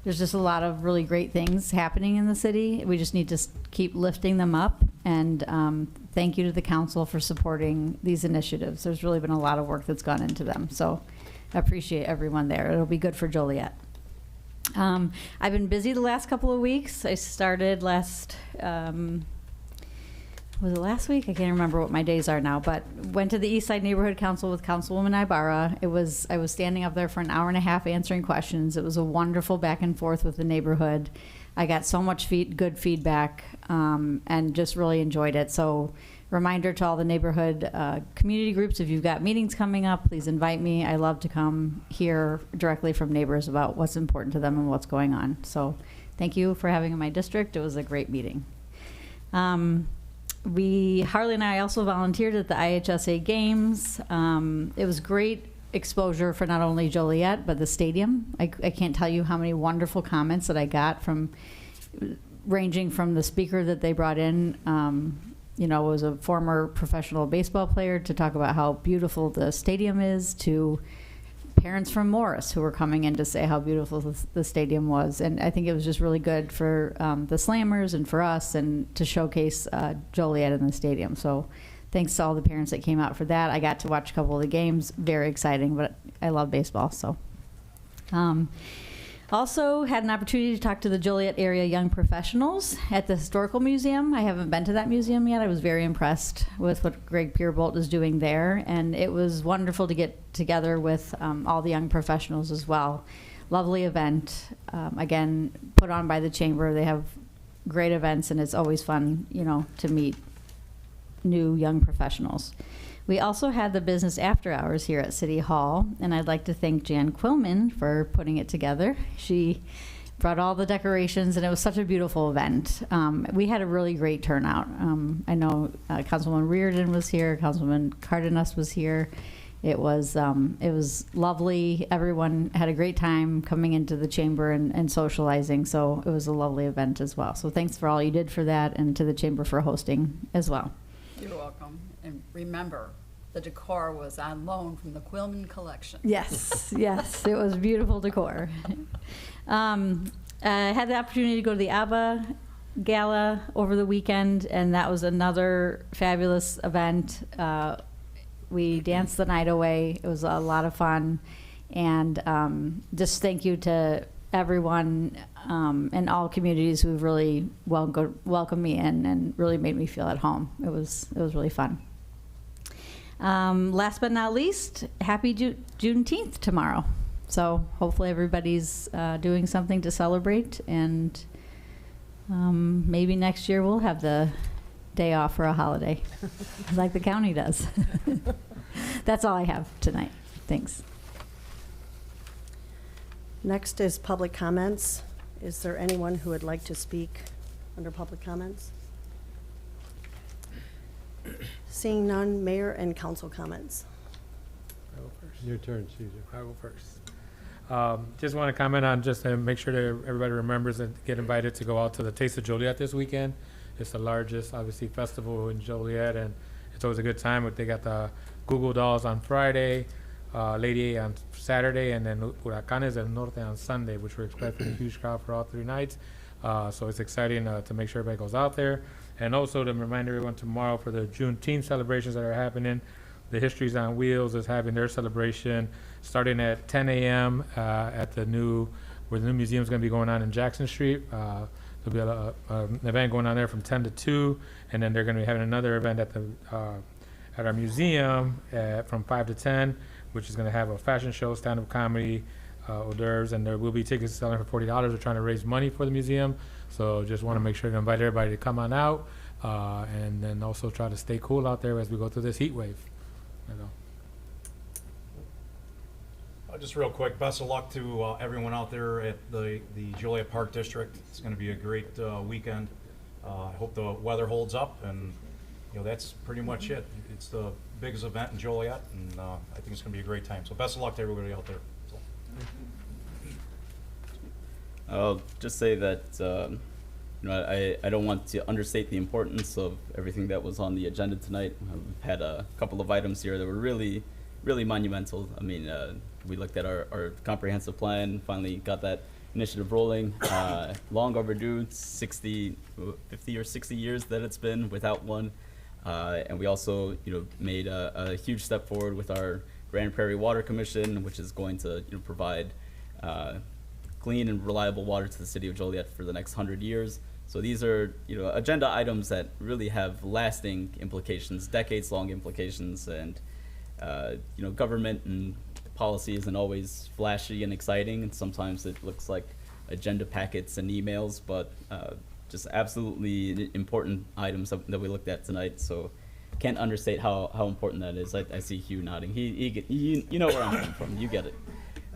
There's just a lot of really great things happening in the city. We just need to keep lifting them up. And thank you to the council for supporting these initiatives. There's really been a lot of work that's gone into them. So I appreciate everyone there. It'll be good for Joliet. I've been busy the last couple of weeks. I started last, was it last week? I can't remember what my days are now, but went to the East Side Neighborhood Council with Councilwoman Ibarra. I was standing up there for an hour and a half answering questions. It was a wonderful back and forth with the neighborhood. I got so much good feedback and just really enjoyed it. So reminder to all the neighborhood community groups, if you've got meetings coming up, please invite me. I love to come hear directly from neighbors about what's important to them and what's going on. So thank you for having in my district. It was a great meeting. Harley and I also volunteered at the IHSA Games. It was great exposure for not only Joliet, but the stadium. I can't tell you how many wonderful comments that I got from ranging from the speaker that they brought in, was a former professional baseball player, to talk about how beautiful the stadium is, to parents from Morris who were coming in to say how beautiful the stadium was. And I think it was just really good for the Slammers and for us, and to showcase Joliet in the stadium. So thanks to all the parents that came out for that. I got to watch a couple of the games. Very exciting, but I love baseball. So also had an opportunity to talk to the Joliet area young professionals at the Historical Museum. I haven't been to that museum yet. I was very impressed with what Greg Pierbolt is doing there, and it was wonderful to get together with all the young professionals as well. Lovely event, again, put on by the Chamber. They have great events, and it's always fun, to meet new young professionals. We also had the business after hours here at City Hall, and I'd like to thank Jan Quillman for putting it together. She brought all the decorations, and it was such a beautiful event. We had a really great turnout. I know Councilwoman Reardon was here, Councilman Cardenas was here. It was lovely. Everyone had a great time coming into the chamber and socializing, so it was a lovely event as well. So thanks for all you did for that, and to the chamber for hosting as well. You're welcome. And remember, the decor was on loan from the Quillman collection. Yes, yes, it was beautiful decor. I had the opportunity to go to the ABBA Gala over the weekend, and that was another fabulous event. We danced the night away. It was a lot of fun, and just thank you to everyone in all communities who've really welcomed me in and really made me feel at home. It was really fun. Last but not least, happy Juneteenth tomorrow. So hopefully everybody's doing something to celebrate, and maybe next year we'll have the day off for a holiday, like the county does. That's all I have tonight. Thanks. Next is public comments. Is there anyone who would like to speak under public comments? Seeing none, mayor and council comments. I go first. Your turn, Caesar. I'll go first. Just want to comment on, just to make sure that everybody remembers and get invited to go out to the Taste of Joliet this weekend. It's the largest, obviously, festival in Joliet, and it's always a good time. But they got the Google Dolls on Friday, Lady A on Saturday, and then Huracanes del Norte on Sunday, which we're expecting a huge crowd for all 3 nights. So it's exciting to make sure everybody goes out there. And also to remind everyone, tomorrow for the Juneteenth celebrations that are happening, the Histories on Wheels is having their celebration starting at 10 a.m. At where the new museum is going to be going on in Jackson Street. There'll be an event going on there from 10 to 2, and then they're going to be having another event at our museum from 5 to 10, which is going to have a fashion show, stand-up comedy, hors d'oeuvres, and there will be tickets selling for $40. We're trying to raise money for the museum, so just want to make sure to invite everybody to come on out, and then also try to stay cool out there as we go through this heat wave. Just real quick, best of luck to everyone out there at the Joliet Park District. It's going to be a great weekend. I hope the weather holds up, and that's pretty much it. It's the biggest event in Joliet, and I think it's going to be a great time. So best of luck to everybody out there. I'll just say that I don't want to understate the importance of everything that was on the agenda tonight. We've had a couple of items here that were really, really monumental. I mean, we looked at our comprehensive plan, finally got that initiative rolling. Long overdue, 50 or 60 years that it's been without one. And we also, made a huge step forward with our Grand Prairie Water Commission, which is going to provide clean and reliable water to the city of Joliet for the next 100 years. So these are, agenda items that really have lasting implications, decades-long implications, and government and policy isn't always flashy and exciting, and sometimes it looks like agenda packets and emails, but just absolutely important items that we looked at tonight. So can't understate how important that is. I see Hugh nodding. You know where I'm coming from. You get it.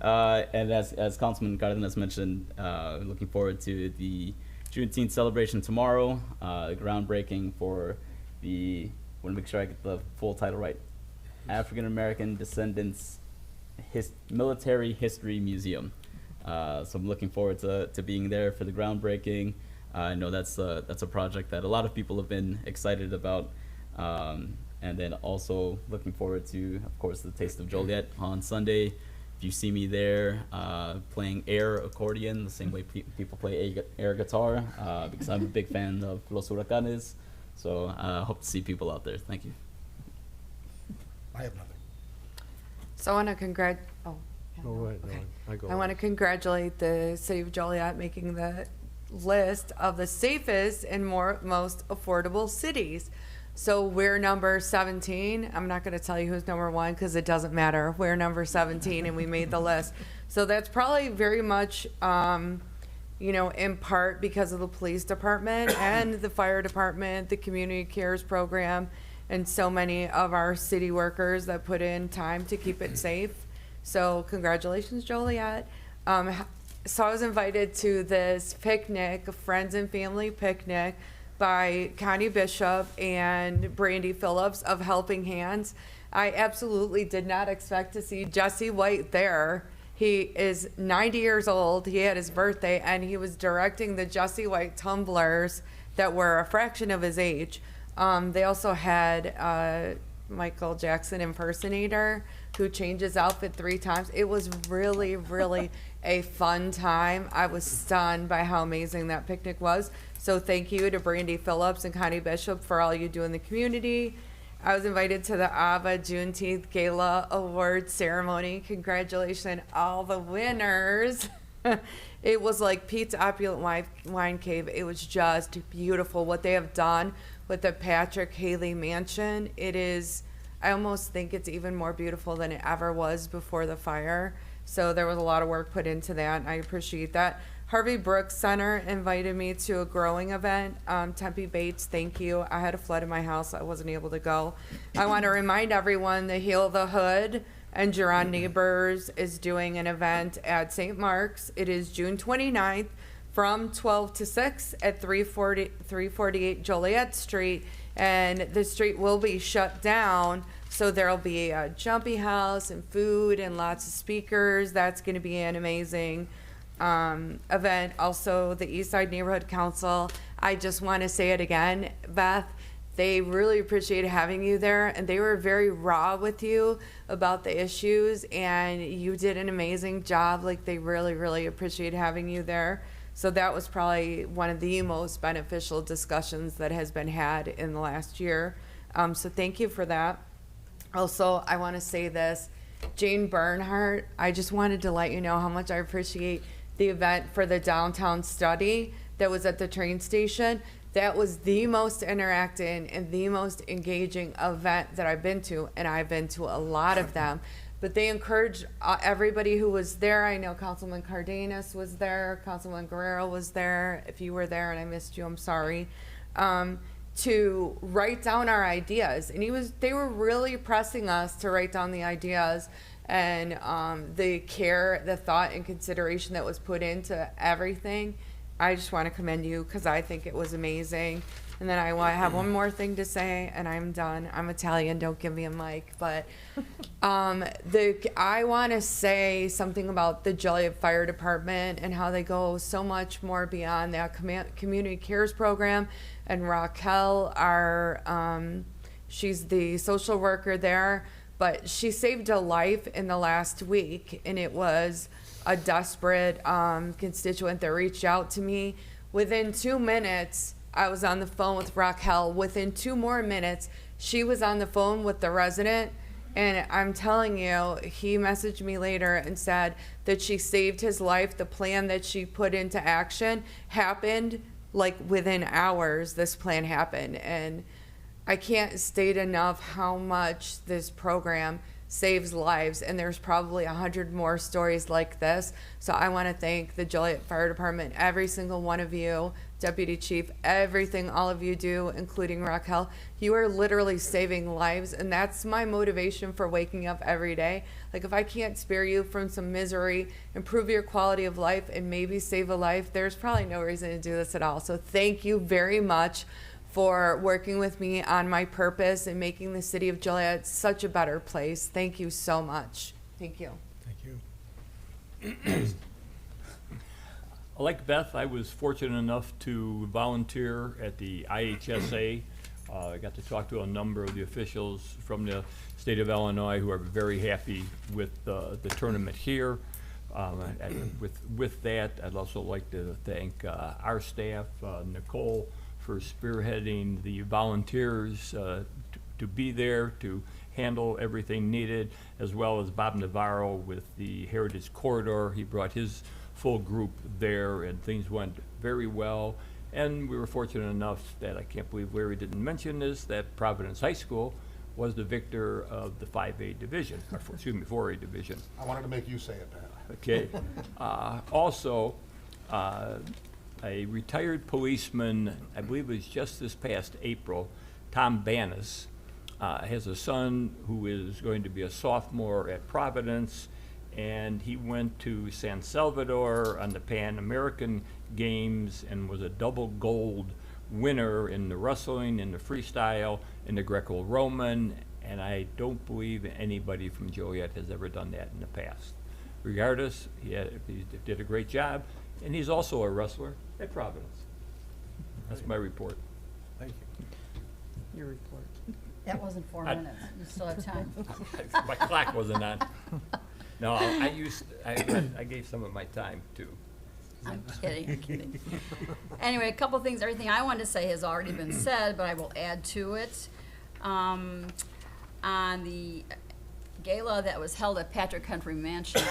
And as Councilman Cardenas mentioned, looking forward to the Juneteenth celebration tomorrow. Groundbreaking for the, I want to make sure I get the full title right, African American Descendants Military History Museum. So I'm looking forward to being there for the groundbreaking. I know that's a project that a lot of people have been excited about. And then also looking forward to, of course, the Taste of Joliet on Sunday. If you see me there playing air accordion, the same way people play air guitar, because I'm a big fan of Los Huracanes. So I hope to see people out there. Thank you. I have nothing. So I want to I want to congratulate the city of Joliet making the list of the safest and most affordable cities. So we're number 17. I'm not going to tell you who's number 1 because it doesn't matter. We're number 17 and we made the list. So that's probably very much, in part because of the police department and the fire department, the community cares program, and so many of our city workers that put in time to keep it safe. So congratulations, Joliet. So I was invited to this picnic, a friends and family picnic by Connie Bishop and Brandy Phillips of Helping Hands. I absolutely did not expect to see Jesse White there. He is 90 years old. He had his birthday, and he was directing the Jesse White tumblers that were a fraction of his age. They also had Michael Jackson impersonator who changed his outfit 3 times. It was really, really a fun time. I was stunned by how amazing that picnic was. So thank you to Brandy Phillips and Connie Bishop for all you do in the community. I was invited to the AVA Juneteenth Gala Award ceremony. Congratulations, all the winners. It was like Pete's Opulent Wine Cave. It was just beautiful what they have done with the Patrick Haley Mansion. It is, I almost think it's even more beautiful than it ever was before the fire. So there was a lot of work put into that, and I appreciate that. Harvey Brooks Center invited me to a growing event. Tempe Bates, thank you. I had a flood in my house. I wasn't able to go. I want to remind everyone that Heal the Hood and Geron Neighbors is doing an event at St. Mark's. It is June 29th from 12 to 6 at 348 Joliet Street. And the street will be shut down. So there'll be a jumpy house and food and lots of speakers. That's going to be an amazing event. Also, the Eastside Neighborhood Council, I just want to say it again, Beth, they really appreciated having you there, and they were very raw with you about the issues, and you did an amazing job. Like, they really, really appreciate having you there. So that was probably one of the most beneficial discussions that has been had in the last year. So thank you for that. Also, I want to say this, Jane Bernhardt, I just wanted to let you know how much I appreciate the event for the downtown study that was at the train station. That was the most interactive and the most engaging event that I've been to, and I've been to a lot of them. But they encouraged everybody who was there. I know Councilman Cardenas was there, Councilman Guerrero was there. If you were there and I missed you, I'm sorry. To write down our ideas, and they were really pressing us to write down the ideas, and the care, the thought, and consideration that was put into everything. I just want to commend you because I think it was amazing. And then I have one more thing to say, and I'm done. I'm Italian, don't give me a mic. But I want to say something about the Joliet Fire Department and how they go so much more beyond that community cares program. And Raquel, she's the social worker there, but she saved a life in the last week, and it was a desperate constituent that reached out to me. Within 2 minutes, I was on the phone with Raquel. Within 2 more minutes, she was on the phone with the resident. And I'm telling you, he messaged me later and said that she saved his life. The plan that she put into action happened like within hours. This plan happened. And I can't state enough how much this program saves lives, and there's probably 100 more stories like this. So I want to thank the Joliet Fire Department, every single one of you, Deputy Chief, everything all of you do, including Raquel. You are literally saving lives, and that's my motivation for waking up every day. Like, if I can't spare you from some misery, improve your quality of life, and maybe save a life, there's probably no reason to do this at all. So thank you very much for working with me on my purpose and making the city of Joliet such a better place. Thank you so much. Thank you. Thank you. Like Beth, I was fortunate enough to volunteer at the IHSA. I got to talk to a number of the officials from the state of Illinois who are very happy with the tournament here. And with that, I'd also like to thank our staff, Nicole, for spearheading the volunteers to be there to handle everything needed, as well as Bob Navarro with the Heritage Corridor. He brought his full group there, and things went very well. And we were fortunate enough that, I can't believe Larry didn't mention this, that Providence High School was the victor of the 5A division, or 4A division. I wanted to make you say it, Pat. Okay. Also, a retired policeman, I believe it was just this past April, Tom Bannis, has a son who is going to be a sophomore at Providence, and he went to San Salvador on the Pan American Games and was a double gold winner in the wrestling, in the freestyle, in the Greco-Roman, and I don't believe anybody from Joliet has ever done that in the past. Regardless, he did a great job, and he's also a wrestler at Providence. That's my report. Thank you. Your report. That wasn't 4 minutes. You still have time. My clock wasn't on. No, I gave some of my time too. I'm kidding. Anyway, a couple things. Everything I wanted to say has already been said, but I will add to it. On the gala that was held at Patrick Country Mansion,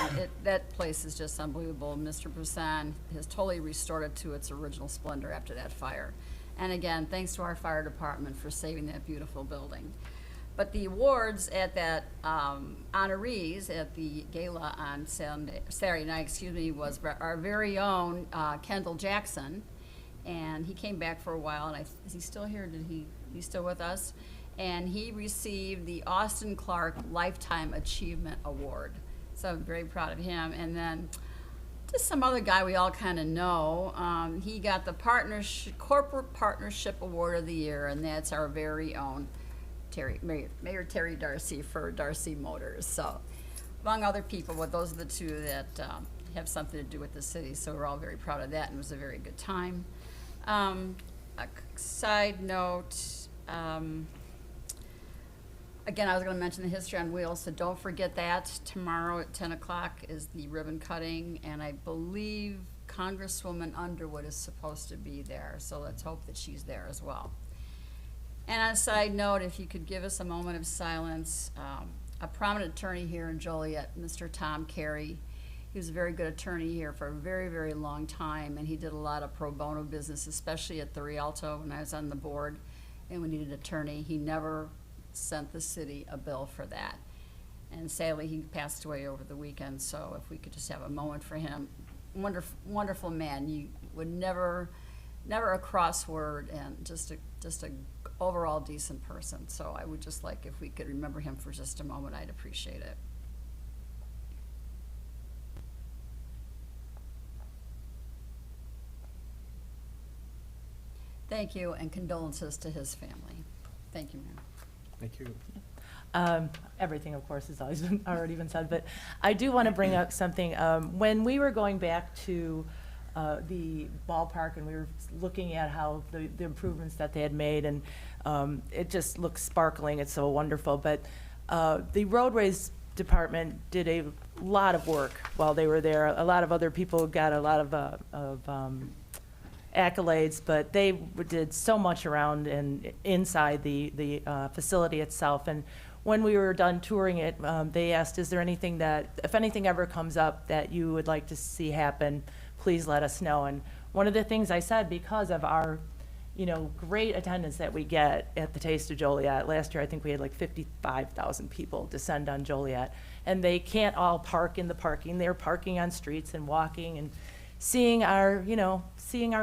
that place is just unbelievable. Mr. Poussin has totally restored it to its original splendor after that fire. And again, thanks to our fire department for saving that beautiful building. But the awards at that, honorees at the gala on Saturday night, was our very own Kendall Jackson. And he came back for a while, and is he still here? He's still with us? And he received the Austin Clark Lifetime Achievement Award. So I'm very proud of him. And then just some other guy we all kind of know. He got the Corporate Partnership Award of the Year, and that's our very own Mayor Terry Darcy for Darcy Motors. So among other people, but those are the two that have something to do with the city. So we're all very proud of that, and it was a very good time. A side note, again, I was going to mention the History on Wheels, so don't forget that. Tomorrow at 10 o'clock is the ribbon cutting, and I believe Congresswoman Underwood is supposed to be there, so let's hope that she's there as well. And on a side note, if you could give us a moment of silence, a prominent attorney here in Joliet, Mr. Tom Carey, he was a very good attorney here for a very, very long time, and he did a lot of pro bono business, especially at the Rialto when I was on the board, and we needed an attorney. He never sent the city a bill for that. And sadly, he passed away over the weekend, so if we could just have a moment for him. Wonderful, wonderful man. You would never a crossword, and just a overall decent person. So I would just like, if we could remember him for just a moment, I'd appreciate it. Thank you, and condolences to his family. Thank you, Mayor. Thank you. Everything, of course, has already been said, but I do want to bring up something. When we were going back to the ballpark and we were looking at how the improvements that they had made, and it just looks sparkling. It's so wonderful. But the roadways department did a lot of work while they were there. A lot of other people got a lot of accolades, but they did so much around and inside the facility itself. And when we were done touring it, they asked, is there anything that, if anything ever comes up that you would like to see happen, please let us know. And one of the things I said, because of our, great attendance that we get at the Taste of Joliet, last year I think we had like 55,000 people descend on Joliet, and they can't all park in the parking. They're parking on streets and walking and seeing our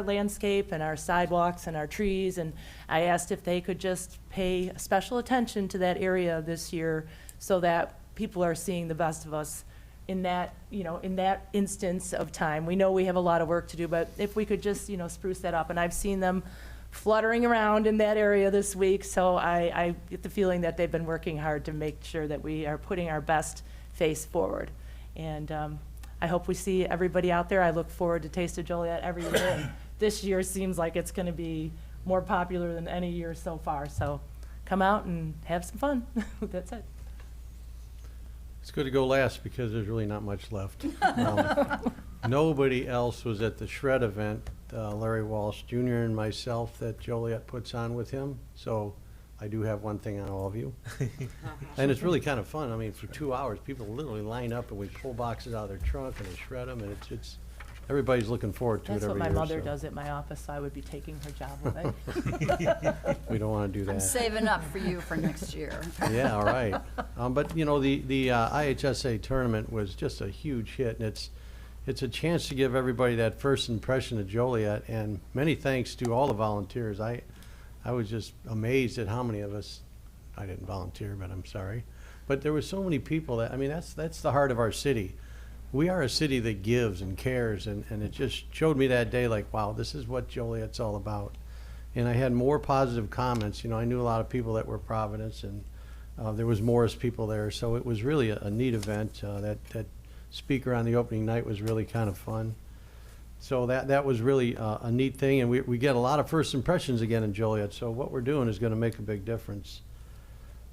landscape and our sidewalks and our trees. And I asked if they could just pay special attention to that area this year so that people are seeing the best of us in that, in that instance of time. We know we have a lot of work to do, but if we could just, spruce that up. And I've seen them fluttering around in that area this week, so I get the feeling that they've been working hard to make sure that we are putting our best face forward. And I hope we see everybody out there. I look forward to Taste of Joliet every year. And this year seems like it's going to be more popular than any year so far. So come out and have some fun. That's it. It's good to go last because there's really not much left. Nobody else was at the shred event, Larry Walsh Jr. and myself, that Joliet puts on with him. So I do have one thing on all of you. And it's really kind of fun. I mean, for 2 hours, people literally line up and we pull boxes out of their trunk and they shred them, and it's everybody's looking forward to That's it what every my year. mother so. does at my office, so I would be taking her job away. We don't want to do I'm that. saving up for you for next year. Yeah, all right. But, you know, the IHSA tournament was just a huge hit, and it's a chance to give everybody that first impression of Joliet, and many thanks to all the volunteers. I was just amazed at how many of us, I didn't volunteer, but I'm sorry. But there were so many people that, I mean, that's the heart of our city. We are a city that gives and cares, and it just showed me that day, like, wow, this is what Joliet's all about. And I had more positive comments. You know, I knew a lot of people that were Providence, and there was Morris people there, so it was really a neat event. That speaker on the opening night was really kind of fun. So that was really a neat thing, and we get a lot of first impressions again in Joliet, so what we're doing is going to make a big difference.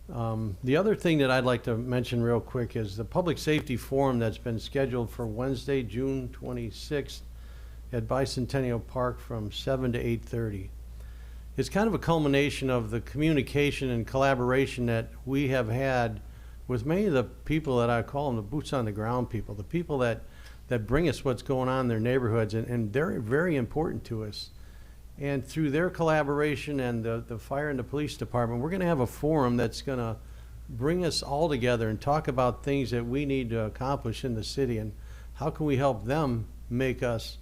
The other thing that I'd like to mention real quick is the Public Safety Forum that's been scheduled for Wednesday, June 26th at Bicentennial Park from 7 to 8:30. It's kind of a culmination of the communication and collaboration that we have had with many of the people that I call them the boots on the ground people, the people that bring us what's going on in their neighborhoods, and they're very important to us. And through their collaboration and the fire and the police department, we're going to have a forum that's going to bring us all together and talk about things that we need to accomplish in the city, and how can we help them make us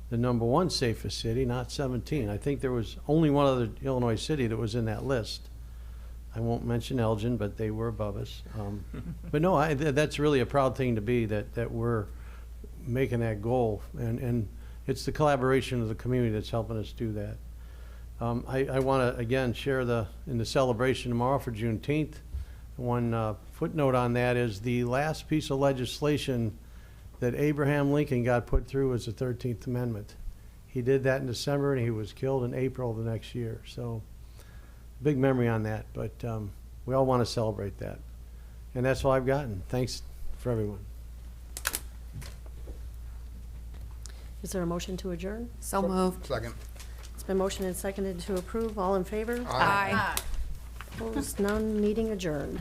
the #1 safest city, not 17. I think there was only one other Illinois city that was in that list. I won't mention Elgin, but they were above us. But no, that's really a proud thing to be, that we're making that goal, and it's the collaboration of the community that's helping us do that. I want to again share in the celebration tomorrow for Juneteenth. One footnote on that is the last piece of legislation that Abraham Lincoln got put through was the 13th Amendment. He did that in December, and he was killed in April of the next year. So big memory on that, but we all want to celebrate that. And that's all I've gotten. Thanks for everyone. Is there a motion to adjourn? So moved. Second. It's been motioned and seconded to approve. All in favor? Aye. Opposed? None. Meeting adjourned.